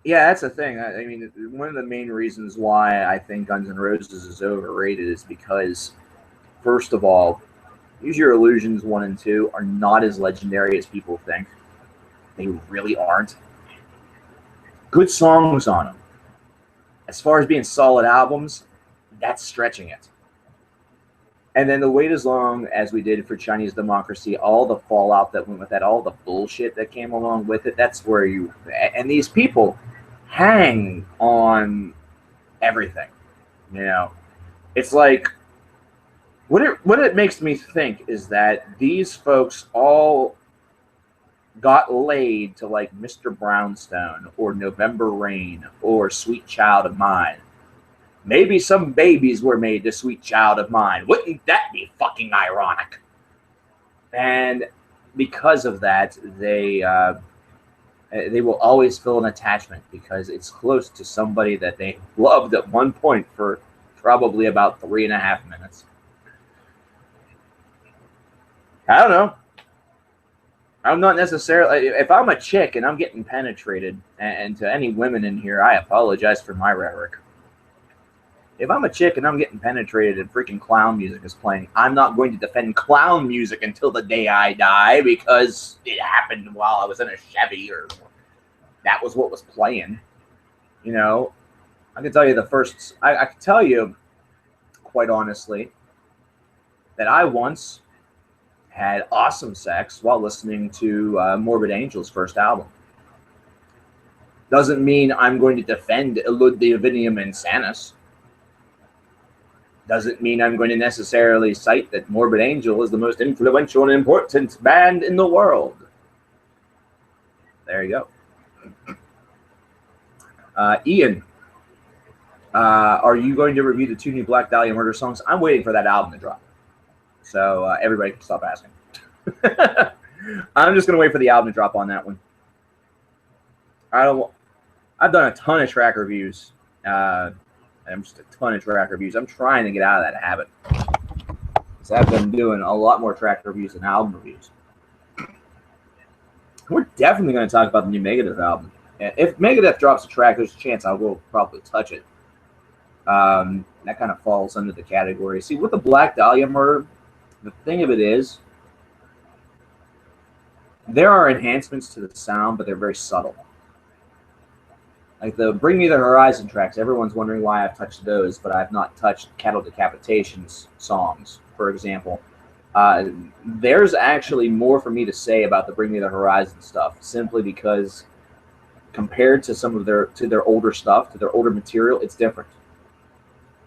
Yeah, that's the thing. I mean, one of the main reasons why I think Guns N' Roses is overrated is because, first of all, Use Your Illusions 1 and 2 are not as legendary as people think. They really aren't. Good songs on them. As far as being solid albums, that's stretching it. And then the wait as long as we did for Chinese Democracy, all the fallout that went with that, all the bullshit that came along with it, that's where you... And these people hang on everything, you know. It's like... What it makes me think is that these folks all got laid to like Mr. Brownstone or November Rain or Sweet Child of Mine. Maybe some babies were made to Sweet Child of Mine. Wouldn't that be fucking ironic? And because of that, they will always feel an attachment because it's close to somebody that they loved at one point for probably about 3.5 minutes. I don't know. I'm not necessarily. If I'm a chick and I'm getting penetrated, and to any women in here, I apologize for my rhetoric. If I'm a chick and I'm getting penetrated and freaking clown music is playing, I'm not going to defend clown music until the day I die because it happened while I was in a Chevy or that was what was playing. You know, I can tell you I can tell you quite honestly that I once had awesome sex while listening to Morbid Angel's first album. Doesn't mean I'm going to defend Illud Divinum Insanus. Doesn't mean I'm going to necessarily cite that Morbid Angel is the most influential and important band in the world. There you go. Ian, are you going to review the 2 new Black Dahlia Murder songs? I'm waiting for that album to drop. So everybody can stop asking. I'm just going to wait for the album to drop on that one. I've done a ton of track reviews. I'm trying to get out of that habit. So I've been doing a lot more track reviews than album reviews. We're definitely going to talk about the new Megadeth album. If Megadeth drops a track, there's a chance I will probably touch it. That kind of falls under the category. See, with the Black Dahlia Murder, the thing of it is, there are enhancements to the sound, but they're very subtle. Like the Bring Me the Horizon tracks, everyone's wondering why I've touched those, but I've not touched Cattle Decapitation's songs, for example. There's actually more for me to say about the Bring Me the Horizon stuff, simply because compared to some of their older stuff, to their older material, it's different.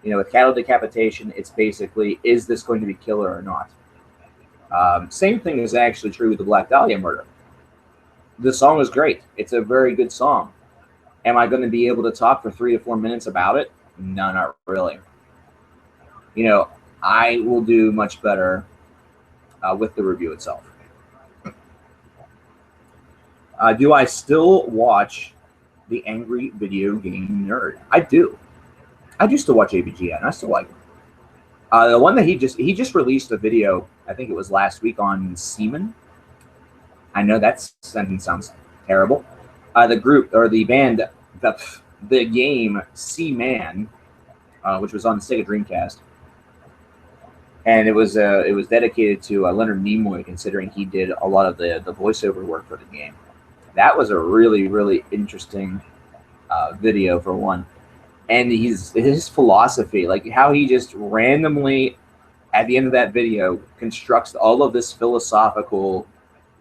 You know, with Cattle Decapitation, it's basically, is this going to be killer or not? Same thing is actually true with the Black Dahlia Murder. The song is great. It's a very good song. Am I going to be able to talk for 3 to 4 minutes about it? No, not really. You know, I will do much better with the review itself. Do I still watch The Angry Video Game Nerd? I do. I used to watch ABGN. I still like him. The one that he just released a video, I think it was last week, on Seaman. I know that sentence sounds terrible. The group or the band, the game Seaman, which was on the Sega Dreamcast, and it was dedicated to Leonard Nimoy, considering he did a lot of the voiceover work for the game. That was a really, really interesting video for one. And his philosophy, like how he just randomly, at the end of that video, constructs all of this philosophical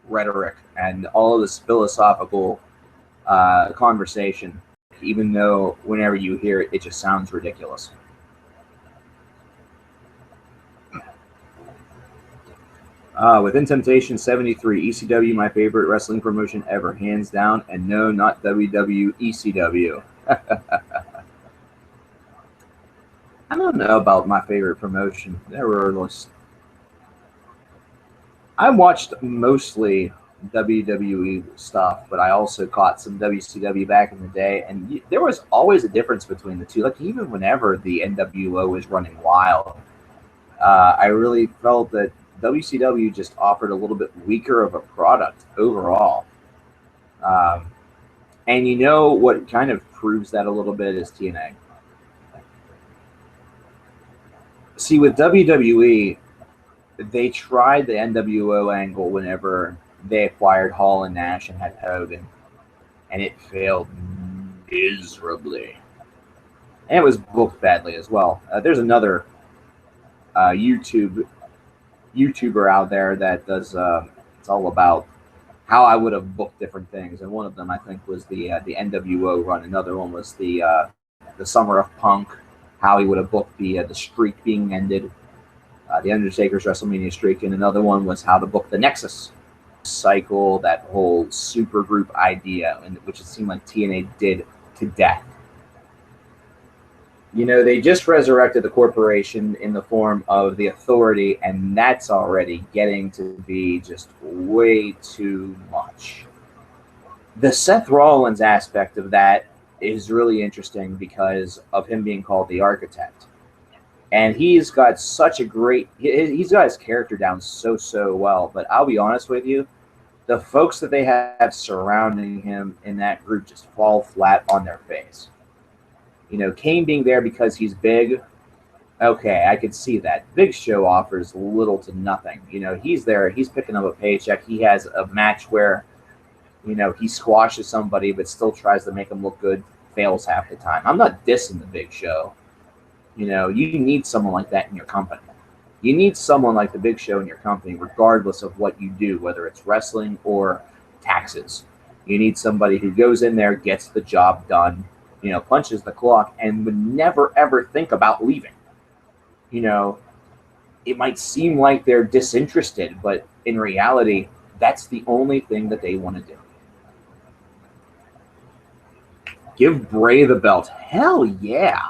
rhetoric and all of this philosophical conversation, even though whenever you hear it, it just sounds ridiculous. Within Temptation 73, ECW, my favorite wrestling promotion ever, hands down, and no, not WW, ECW. I don't know about my favorite promotion. I watched mostly WWE stuff, but I also caught some WCW back in the day, and there was always a difference between the two. Like even whenever the NWO was running wild, I really felt that WCW just offered a little bit weaker of a product overall. And you know what kind of proves that a little bit is TNA. See, with WWE, they tried the NWO angle whenever they acquired Hall and Nash and had Hogan, and it failed miserably. And it was booked badly as well. There's another YouTuber out there that does it's all about how I would have booked different things, and one of them I think was the NWO run. Another one was the Summer of Punk, how he would have booked the streak being ended, the Undertaker's WrestleMania streak, and another one was how to book the Nexus cycle, that whole super group idea, which it seemed like TNA did to death. You know, they just resurrected the corporation in the form of the Authority, and that's already getting to be just way too much. The Seth Rollins aspect of that is really interesting because of him being called the Architect. And he's got such a he's got his character down so well. But I'll be honest with you, the folks that they have surrounding him in that group just fall flat on their face. You know, Kane being there because he's big, okay, I could see that. Big Show offers little to nothing. You know, he's there, he's picking up a paycheck. He has a match where, you know, he squashes somebody but still tries to make him look good, fails half the time. I'm not dissing the Big Show. You know, you need someone like that in your company. You need someone like the Big Show in your company, regardless of what you do, whether it's wrestling or taxes. You need somebody who goes in there, gets the job done, you know, punches the clock, and would never, ever think about leaving. You know, it might seem like they're disinterested, but in reality, that's the only thing that they want to do. Give Bray the belt. Hell yeah.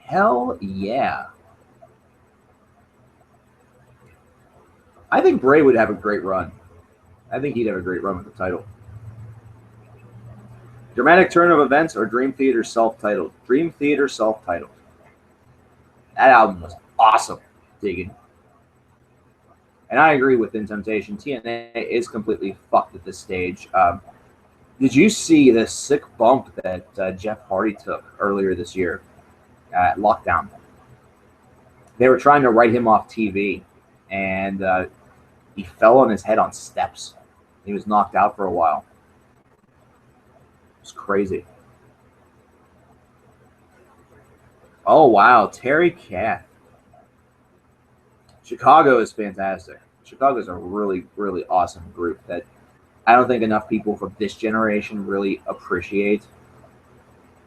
Hell yeah. I think Bray would have a great run. I think he'd have a great run with the title. Dramatic turn of events or Dream Theater self-titled? Dream Theater self-titled. That album was awesome. Digging. And I agree with In Temptation. TNA is completely fucked at this stage. Did you see the sick bump that Jeff Hardy took earlier this year at Lockdown? They were trying to write him off TV, and he fell on his head on steps. He was knocked out for a while. It was crazy. Oh, wow. Terry Kath. Chicago is fantastic. Chicago is a really, really awesome group that I don't think enough people from this generation really appreciate.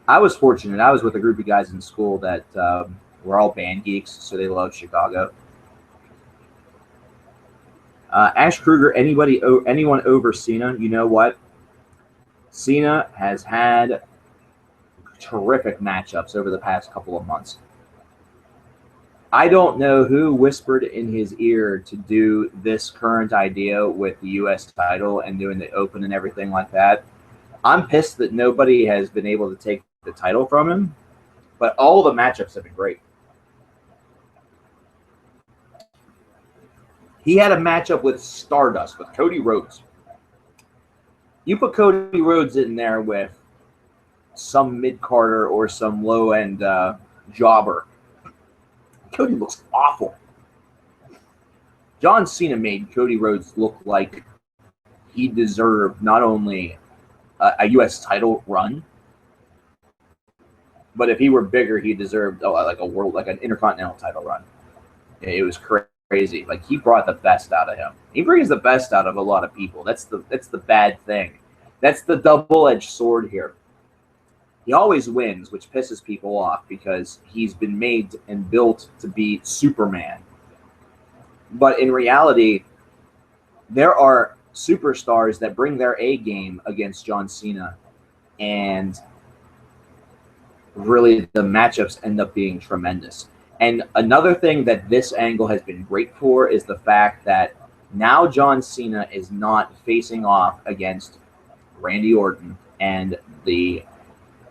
I was fortunate. I was with a group of guys in school that were all band geeks, so they loved Chicago. Ash Kruger, anyone over Cena? You know what? Cena has had terrific matchups over the past couple of months. I don't know who whispered in his ear to do this current idea with the U.S. title and doing the Open and everything like that. I'm pissed that nobody has been able to take the title from him, but all the matchups have been great. He had a matchup with Stardust, with Cody Rhodes. You put Cody Rhodes in there with some mid-carder or some low-end jobber, Cody looks awful. John Cena made Cody Rhodes look like he deserved not only a U.S. title run, but if he were bigger, he deserved like an Intercontinental title run. It was crazy. Like, he brought the best out of him. He brings the best out of a lot of people. That's the bad thing. That's the double-edged sword here. He always wins, which pisses people off because he's been made and built to be Superman. But in reality, there are superstars that bring their A game against John Cena, and really the matchups end up being tremendous. And another thing that this angle has been great for is the fact that now John Cena is not facing off against Randy Orton and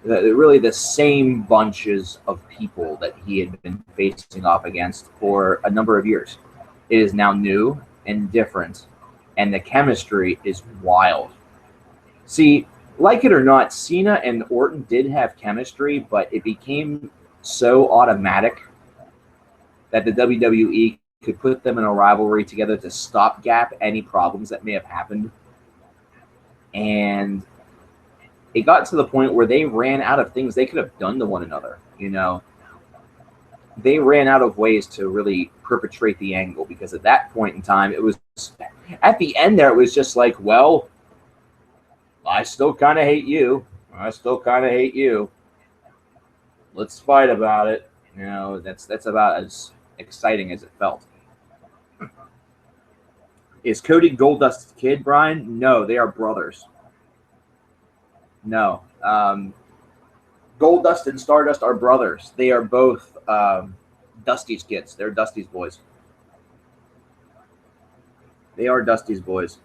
really the same bunches of people that he had been facing off against for a number of years. It is now new and different, and the chemistry is wild. See, like it or not, Cena and Orton did have chemistry, but it became so automatic that the WWE could put them in a rivalry together to stopgap any problems that may have happened. And it got to the point where they ran out of things they could have done to one another. You know, they ran out of ways to really perpetrate the angle, because at that point in time, it was at the end there, it was just like, well, I still kind of hate you. I still kind of hate you. Let's fight about it. You know, that's about as exciting as it felt. Is Cody Goldust's kid, Brian? No, they are brothers. No. Goldust and Stardust are brothers. They are both Dusty's kids. They're Dusty's boys. They are Dusty's boys.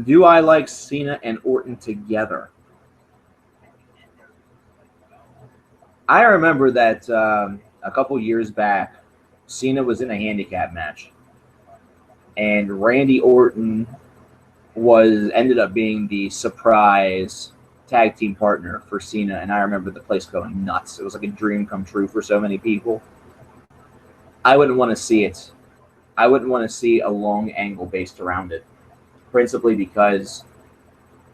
Do I like Cena and Orton together? I remember that a couple years back, Cena was in a handicap match, and Randy Orton ended up being the surprise tag team partner for Cena, and I remember the place going nuts. It was like a dream come true for so many people. I wouldn't want to see it. I wouldn't want to see a long angle based around it, principally because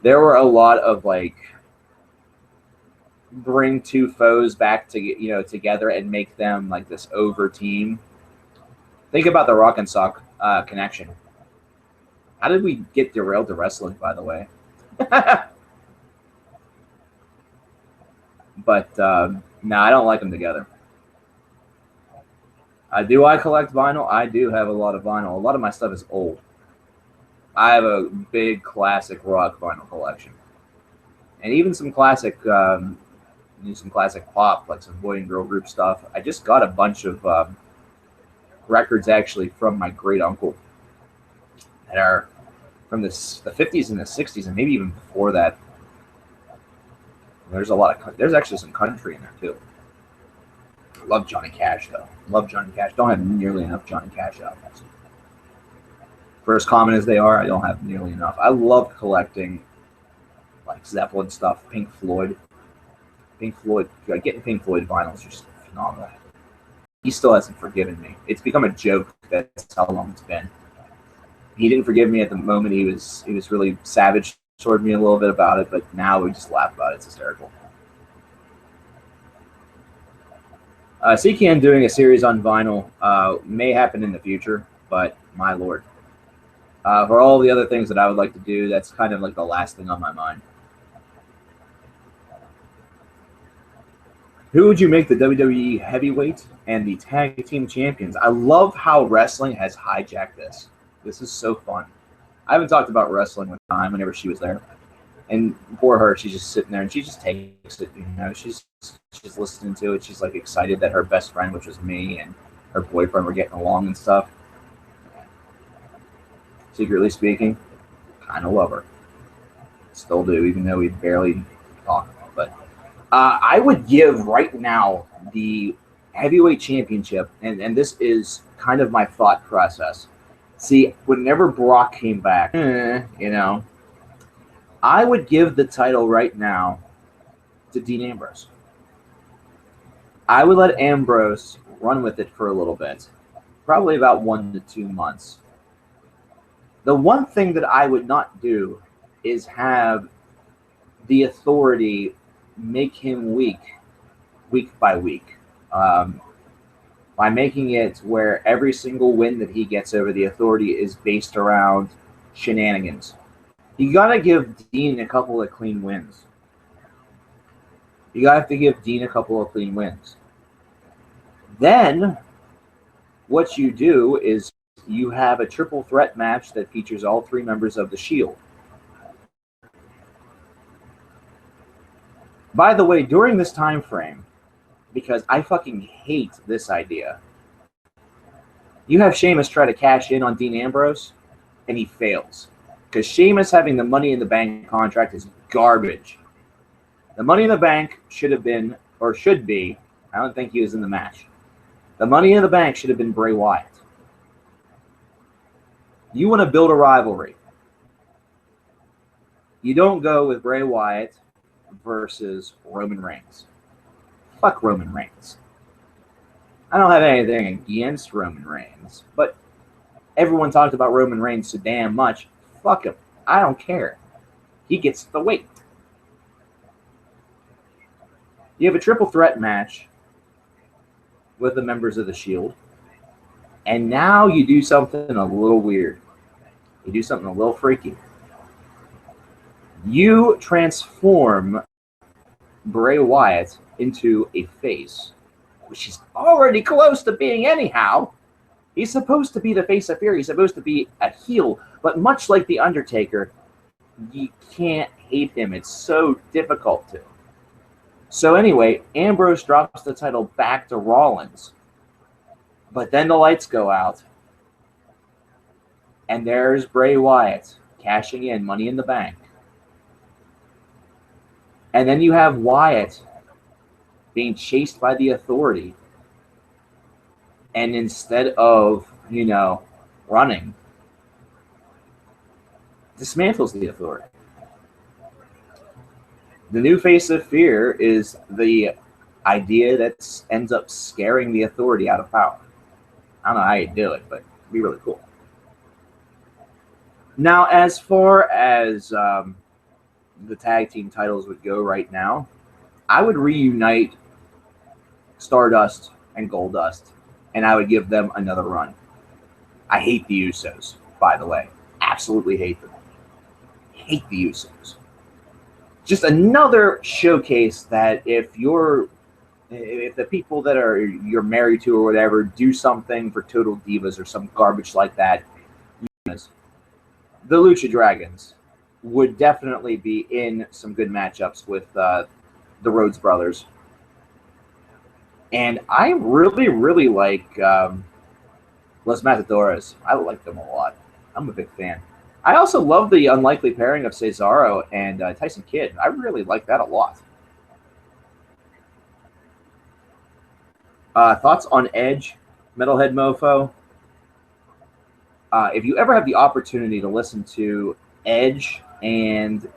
there were a lot of like bring two foes back to together and make them like this over team. Think about the Rock and Sock connection. How did we get derailed to wrestling, by the way? But no, I don't like them together. Do I collect vinyl? I do have a lot of vinyl. A lot of my stuff is old. I have a big classic rock vinyl collection, and even some classic, some classic pop, like some boy and girl group stuff. I just got a bunch of records actually from my great uncle that are from the 50s and the 60s, and maybe even before that. There's actually some country in there too. Love Johnny Cash though. Love Johnny Cash. Don't have nearly enough Johnny Cash albums. For as common as they are, I don't have nearly enough. I love collecting like Zeppelin stuff, Pink Floyd. Getting Pink Floyd vinyl is just phenomenal. He still hasn't forgiven me. It's become a joke. That's how long it's been. He didn't forgive me at the moment. He was really savage toward me a little bit about it, but now we just laugh about it. It's hysterical. CKN doing a series on vinyl may happen in the future, but my lord. For all the other things that I would like to do, that's kind of like the last thing on my mind. Who would you make the WWE heavyweight and the tag team champions? I love how wrestling has hijacked this. This is so fun. I haven't talked about wrestling with time whenever she was there. And poor her, she's just sitting there and she just takes it. She's listening to it. She's like excited that her best friend, which was me, and her boyfriend were getting along and stuff. Secretly speaking, kind of love her. Still do, even though we barely talk. But I would give right now the heavyweight championship, and this is kind of my thought process. See, whenever Brock came back, I would give the title right now to Dean Ambrose. I would let Ambrose run with it for a little bit, probably about 1 to 2 months. The one thing that I would not do is have the Authority make him weak by week. By making it where every single win that he gets over the Authority is based around shenanigans. You gotta give Dean a couple of clean wins. You gotta have to give Dean a couple of clean wins. Then, what you do is you have a triple threat match that features all 3 members of the Shield. By the way, during this time frame, because I fucking hate this idea, you have Sheamus try to cash in on Dean Ambrose, and he fails. Because Sheamus having the Money in the Bank contract is garbage. The Money in the Bank should have been, or should be, I don't think he was in the match. The Money in the Bank should have been Bray Wyatt. You want to build a rivalry. You don't go with Bray Wyatt versus Roman Reigns. Fuck Roman Reigns. I don't have anything against Roman Reigns, but everyone talked about Roman Reigns so damn much. Fuck him. I don't care. He gets the weight. You have a triple threat match with the members of the Shield, and now you do something a little weird. You do something a little freaky. You transform Bray Wyatt into a face, which he's already close to being anyhow. He's supposed to be the face of fear. He's supposed to be a heel. But much like The Undertaker, You can't hate him. It's so difficult to. So anyway, Ambrose drops the title back to Rollins. But then the lights go out. And there's Bray Wyatt cashing in Money in the Bank. And then you have Wyatt being chased by the Authority. And instead of, running, dismantles the Authority. The new face of fear is the idea that ends up scaring the Authority out of power. I don't know how you do it, but it'd be really cool. Now, as far as the tag team titles would go right now, I would reunite Stardust and Goldust, and I would give them another run. I hate the Usos, by the way. Absolutely hate them. Hate the Usos. Just another showcase that if the people that you're married to or whatever do something for Total Divas or some garbage like that, the Lucha Dragons would definitely be in some good matchups with the Rhodes Brothers. And I really, really like Los Matadores. I like them a lot. I'm a big fan. I also love the unlikely pairing of Cesaro and Tyson Kidd. I really like that a lot. Thoughts on Edge, Metalhead Mofo? If you ever have the opportunity to listen to Edge and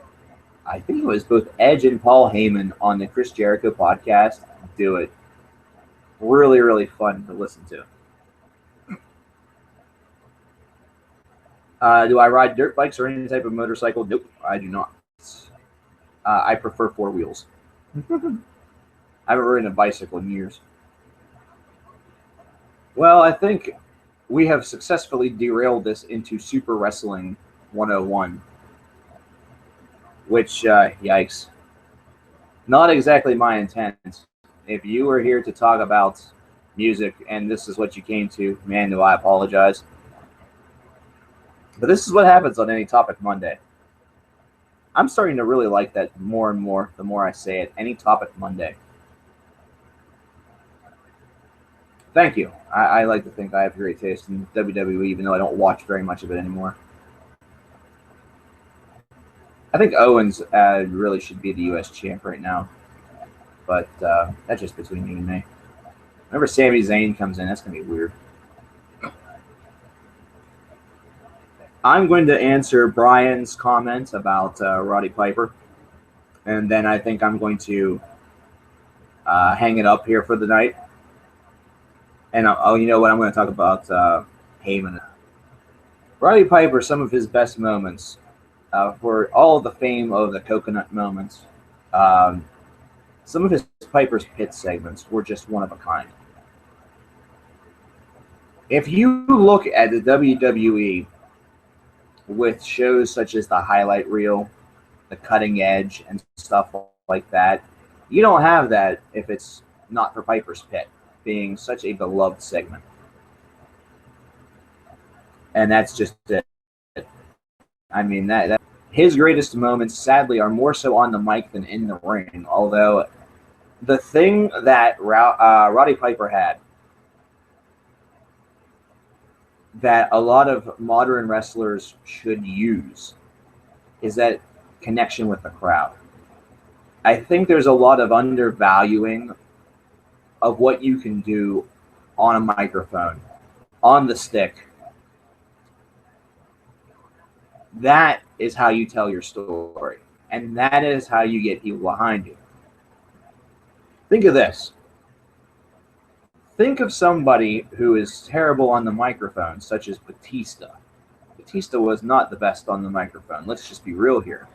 I think it was both Edge and Paul Heyman on the Chris Jericho podcast, do it. Really, really fun to listen to. Do I ride dirt bikes or any type of motorcycle? Nope, I do not. I prefer four wheels. I haven't ridden a bicycle in years. Well, I think we have successfully derailed this into Super Wrestling 101, which, yikes. Not exactly my intent. If you were here to talk about music and this is what you came to, man, do I apologize. But this is what happens on Any Topic Monday. I'm starting to really like that more and more the more I say it. Any Topic Monday. Thank you. I like to think I have great taste in WWE, even though I don't watch very much of it anymore. I think Owens really should be the U.S. champ right now. But that's just between you and me. Whenever Sami Zayn comes in, that's going to be weird. I'm going to answer Brian's comment about Roddy Piper. And then I think I'm going to hang it up here for the night. And you know what? I'm going to talk about Heyman. Roddy Piper, some of his best moments, for all of the fame of the coconut moments, some of his Piper's Pit segments were just one of a kind. If you look at the WWE with shows such as the Highlight Reel, the Cutting Edge, and stuff like that, you don't have that if it's not for Piper's Pit being such a beloved segment. And that's just it. I mean, that his greatest moments, sadly, are more so on the mic than in the ring. Although the thing that Roddy Piper had that a lot of modern wrestlers should use is that connection with the crowd. I think there's a lot of undervaluing of what you can do on a microphone, on the stick. That is how you tell your story. And that is how you get people behind you. Think of this. Think of somebody who is terrible on the microphone, such as Batista. Batista was not the best on the microphone. Let's just be real here.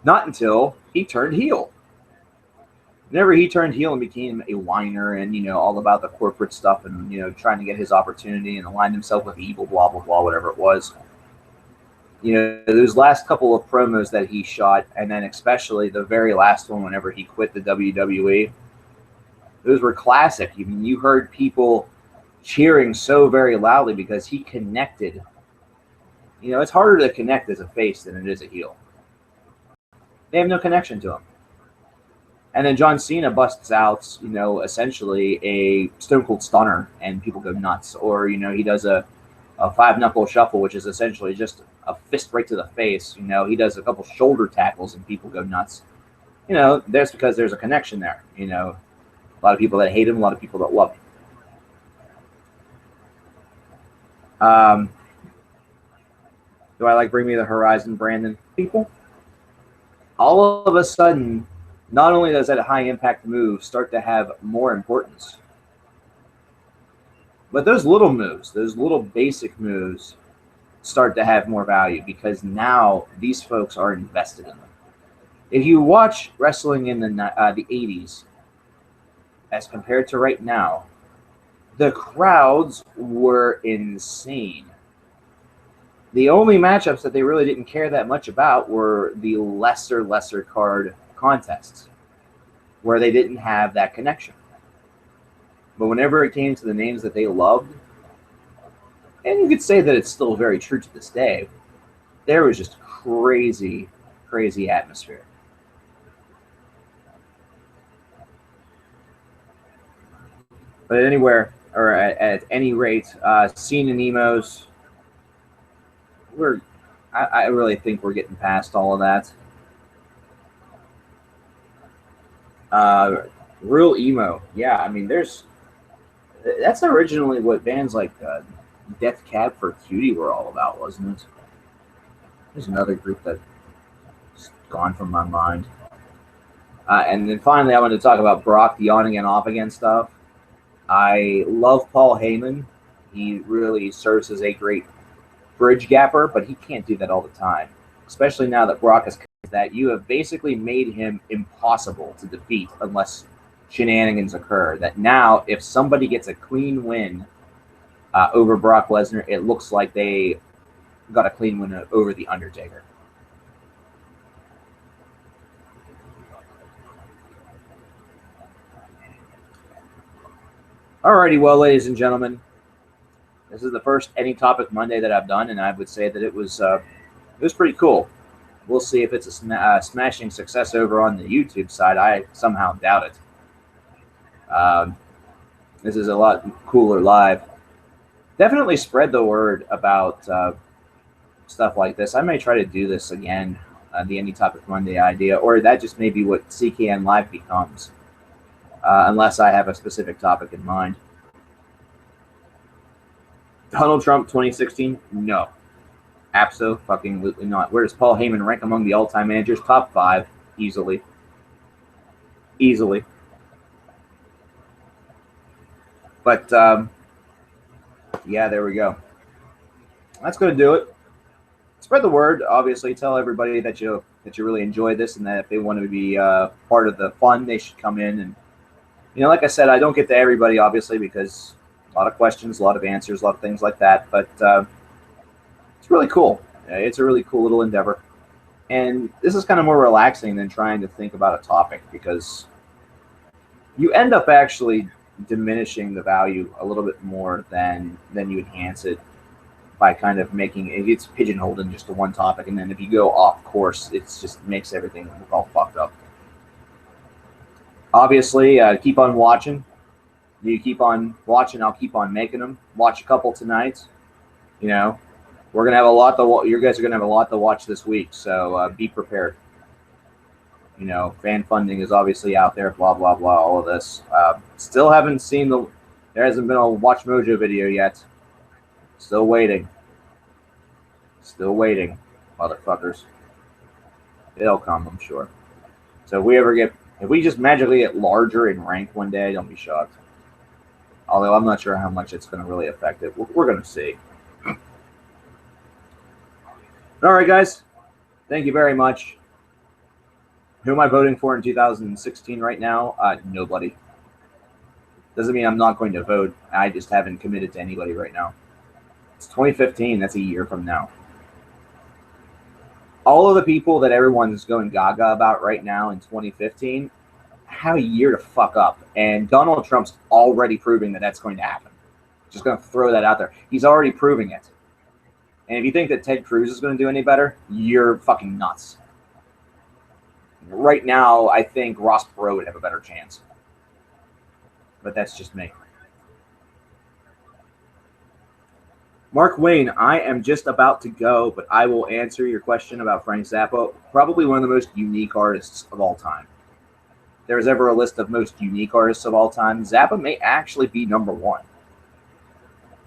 Not until he turned heel. Whenever he turned heel and became a whiner and, all about the corporate stuff and, trying to get his opportunity and align himself with evil, blah, blah, blah, whatever it was. Those last couple of promos that he shot, and then especially the very last one whenever he quit the WWE, those were classic. I mean, you heard people cheering so very loudly because he connected, You know, it's harder to connect as a face than it is a heel. They have no connection to him. And then John Cena busts out, you know, essentially a Stone Cold Stunner, and people go nuts. Or, you know, he does a five-knuckle shuffle, which is essentially just a fist right to the face. You know, he does a couple shoulder tackles, and people go nuts. You know, that's because there's a connection there. You know, a lot of people that hate him, a lot of people that love him. Do I like Bring Me the Horizon, Brandon? People, all of a sudden, not only does that high impact move start to have more importance, but those little moves, those little basic moves, start to have more value because now these folks are invested in them. If you watch wrestling in the 80s as compared to right now, the crowds were insane. The only matchups that they really didn't care that much about were the lesser card contests where they didn't have that connection. But whenever it came to the names that they loved, and you could say that it's still very true to this day, there was just crazy atmosphere. But anywhere, or at any rate, Cena and Emos, I really think we're getting past all of that. Real emo, yeah. I mean, that's originally what bands like Death Cab for Cutie were all about, wasn't it? There's another group that's gone from my mind. And then finally, I want to talk about Brock, the on again, off again stuff. I love Paul Heyman. He really serves as a great bridge gapper, but he can't do that all the time, especially now that Brock has that you have basically made him impossible to defeat unless shenanigans occur. That now, if somebody gets a clean win over Brock Lesnar, it looks like they got a clean win over The Undertaker. Alrighty, well, ladies and gentlemen, this is the first Any Topic Monday that I've done, and I would say that it was pretty cool. We'll see if it's a smashing success over on the YouTube side. I somehow doubt it. This is a lot cooler live. Definitely spread the word about stuff like this. I may try to do this again, the Any Topic Monday idea, or that just may be what CKN Live becomes, unless I have a specific topic in mind. Donald Trump 2016? No. Absolutely not. Where does Paul Heyman rank among the all-time managers? Top 5, easily. Easily. But, yeah, there we go. That's going to do it. Spread the word, obviously. Tell everybody that you really enjoy this and that if they want to be part of the fun, they should come in. And, you know, like I said, I don't get to everybody, obviously, because a lot of questions, a lot of answers, a lot of things like that. But it's really cool. It's a really cool little endeavor. And this is kind of more relaxing than trying to think about a topic because you end up actually diminishing the value a little bit more than you enhance it by kind of making it gets pigeonholed in just the one topic. And then if you go off course, it just makes everything all fucked up. Obviously, keep on watching. You keep on watching, I'll keep on making them. Watch a couple tonight. You know, we're gonna have a lot to. You guys are gonna have a lot to watch this week, so be prepared. You know, fan funding is obviously out there. Blah blah blah. All of this. Still haven't seen the. There hasn't been a Watch Mojo video yet. Still waiting. Still waiting, motherfuckers. It'll come, I'm sure. So if we just magically get larger in rank one day, don't be shocked. Although I'm not sure how much it's going to really affect it. We're going to see. All right, guys. Thank you very much. Who am I voting for in 2016 right now? Nobody. Doesn't mean I'm not going to vote. I just haven't committed to anybody right now. It's 2015. That's a year from now. All of the people that everyone's going gaga about right now in 2015 have a year to fuck up. And Donald Trump's already proving that that's going to happen. Just going to throw that out there. He's already proving it. And if you think that Ted Cruz is going to do any better, you're fucking nuts. Right now, I think Ross Perot would have a better chance. But that's just me. Mark Wayne, I am just about to go, but I will answer your question about Frank Zappa. Probably one of the most unique artists of all time. If there's ever a list of most unique artists of all time, Zappa may actually be number one.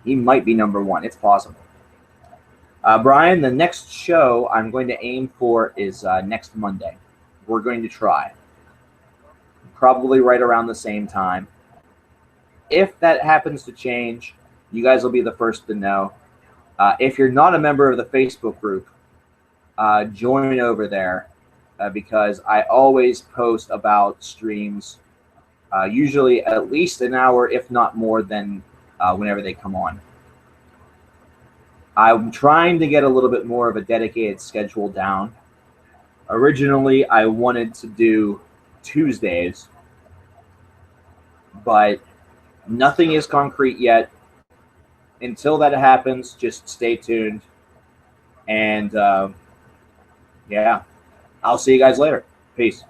He might be number one. It's possible. Brian, the next show I'm going to aim for is next Monday. We're going to try. Probably right around the same time. If that happens to change, you guys will be the first to know. If you're not a member of the Facebook group, join over there because I always post about streams, usually at least an hour, if not more than whenever they come on. I'm trying to get a little bit more of a dedicated schedule down. Originally, I wanted to do Tuesdays, but nothing is concrete yet. Until that happens, just stay tuned. And yeah, I'll see you guys later. Peace.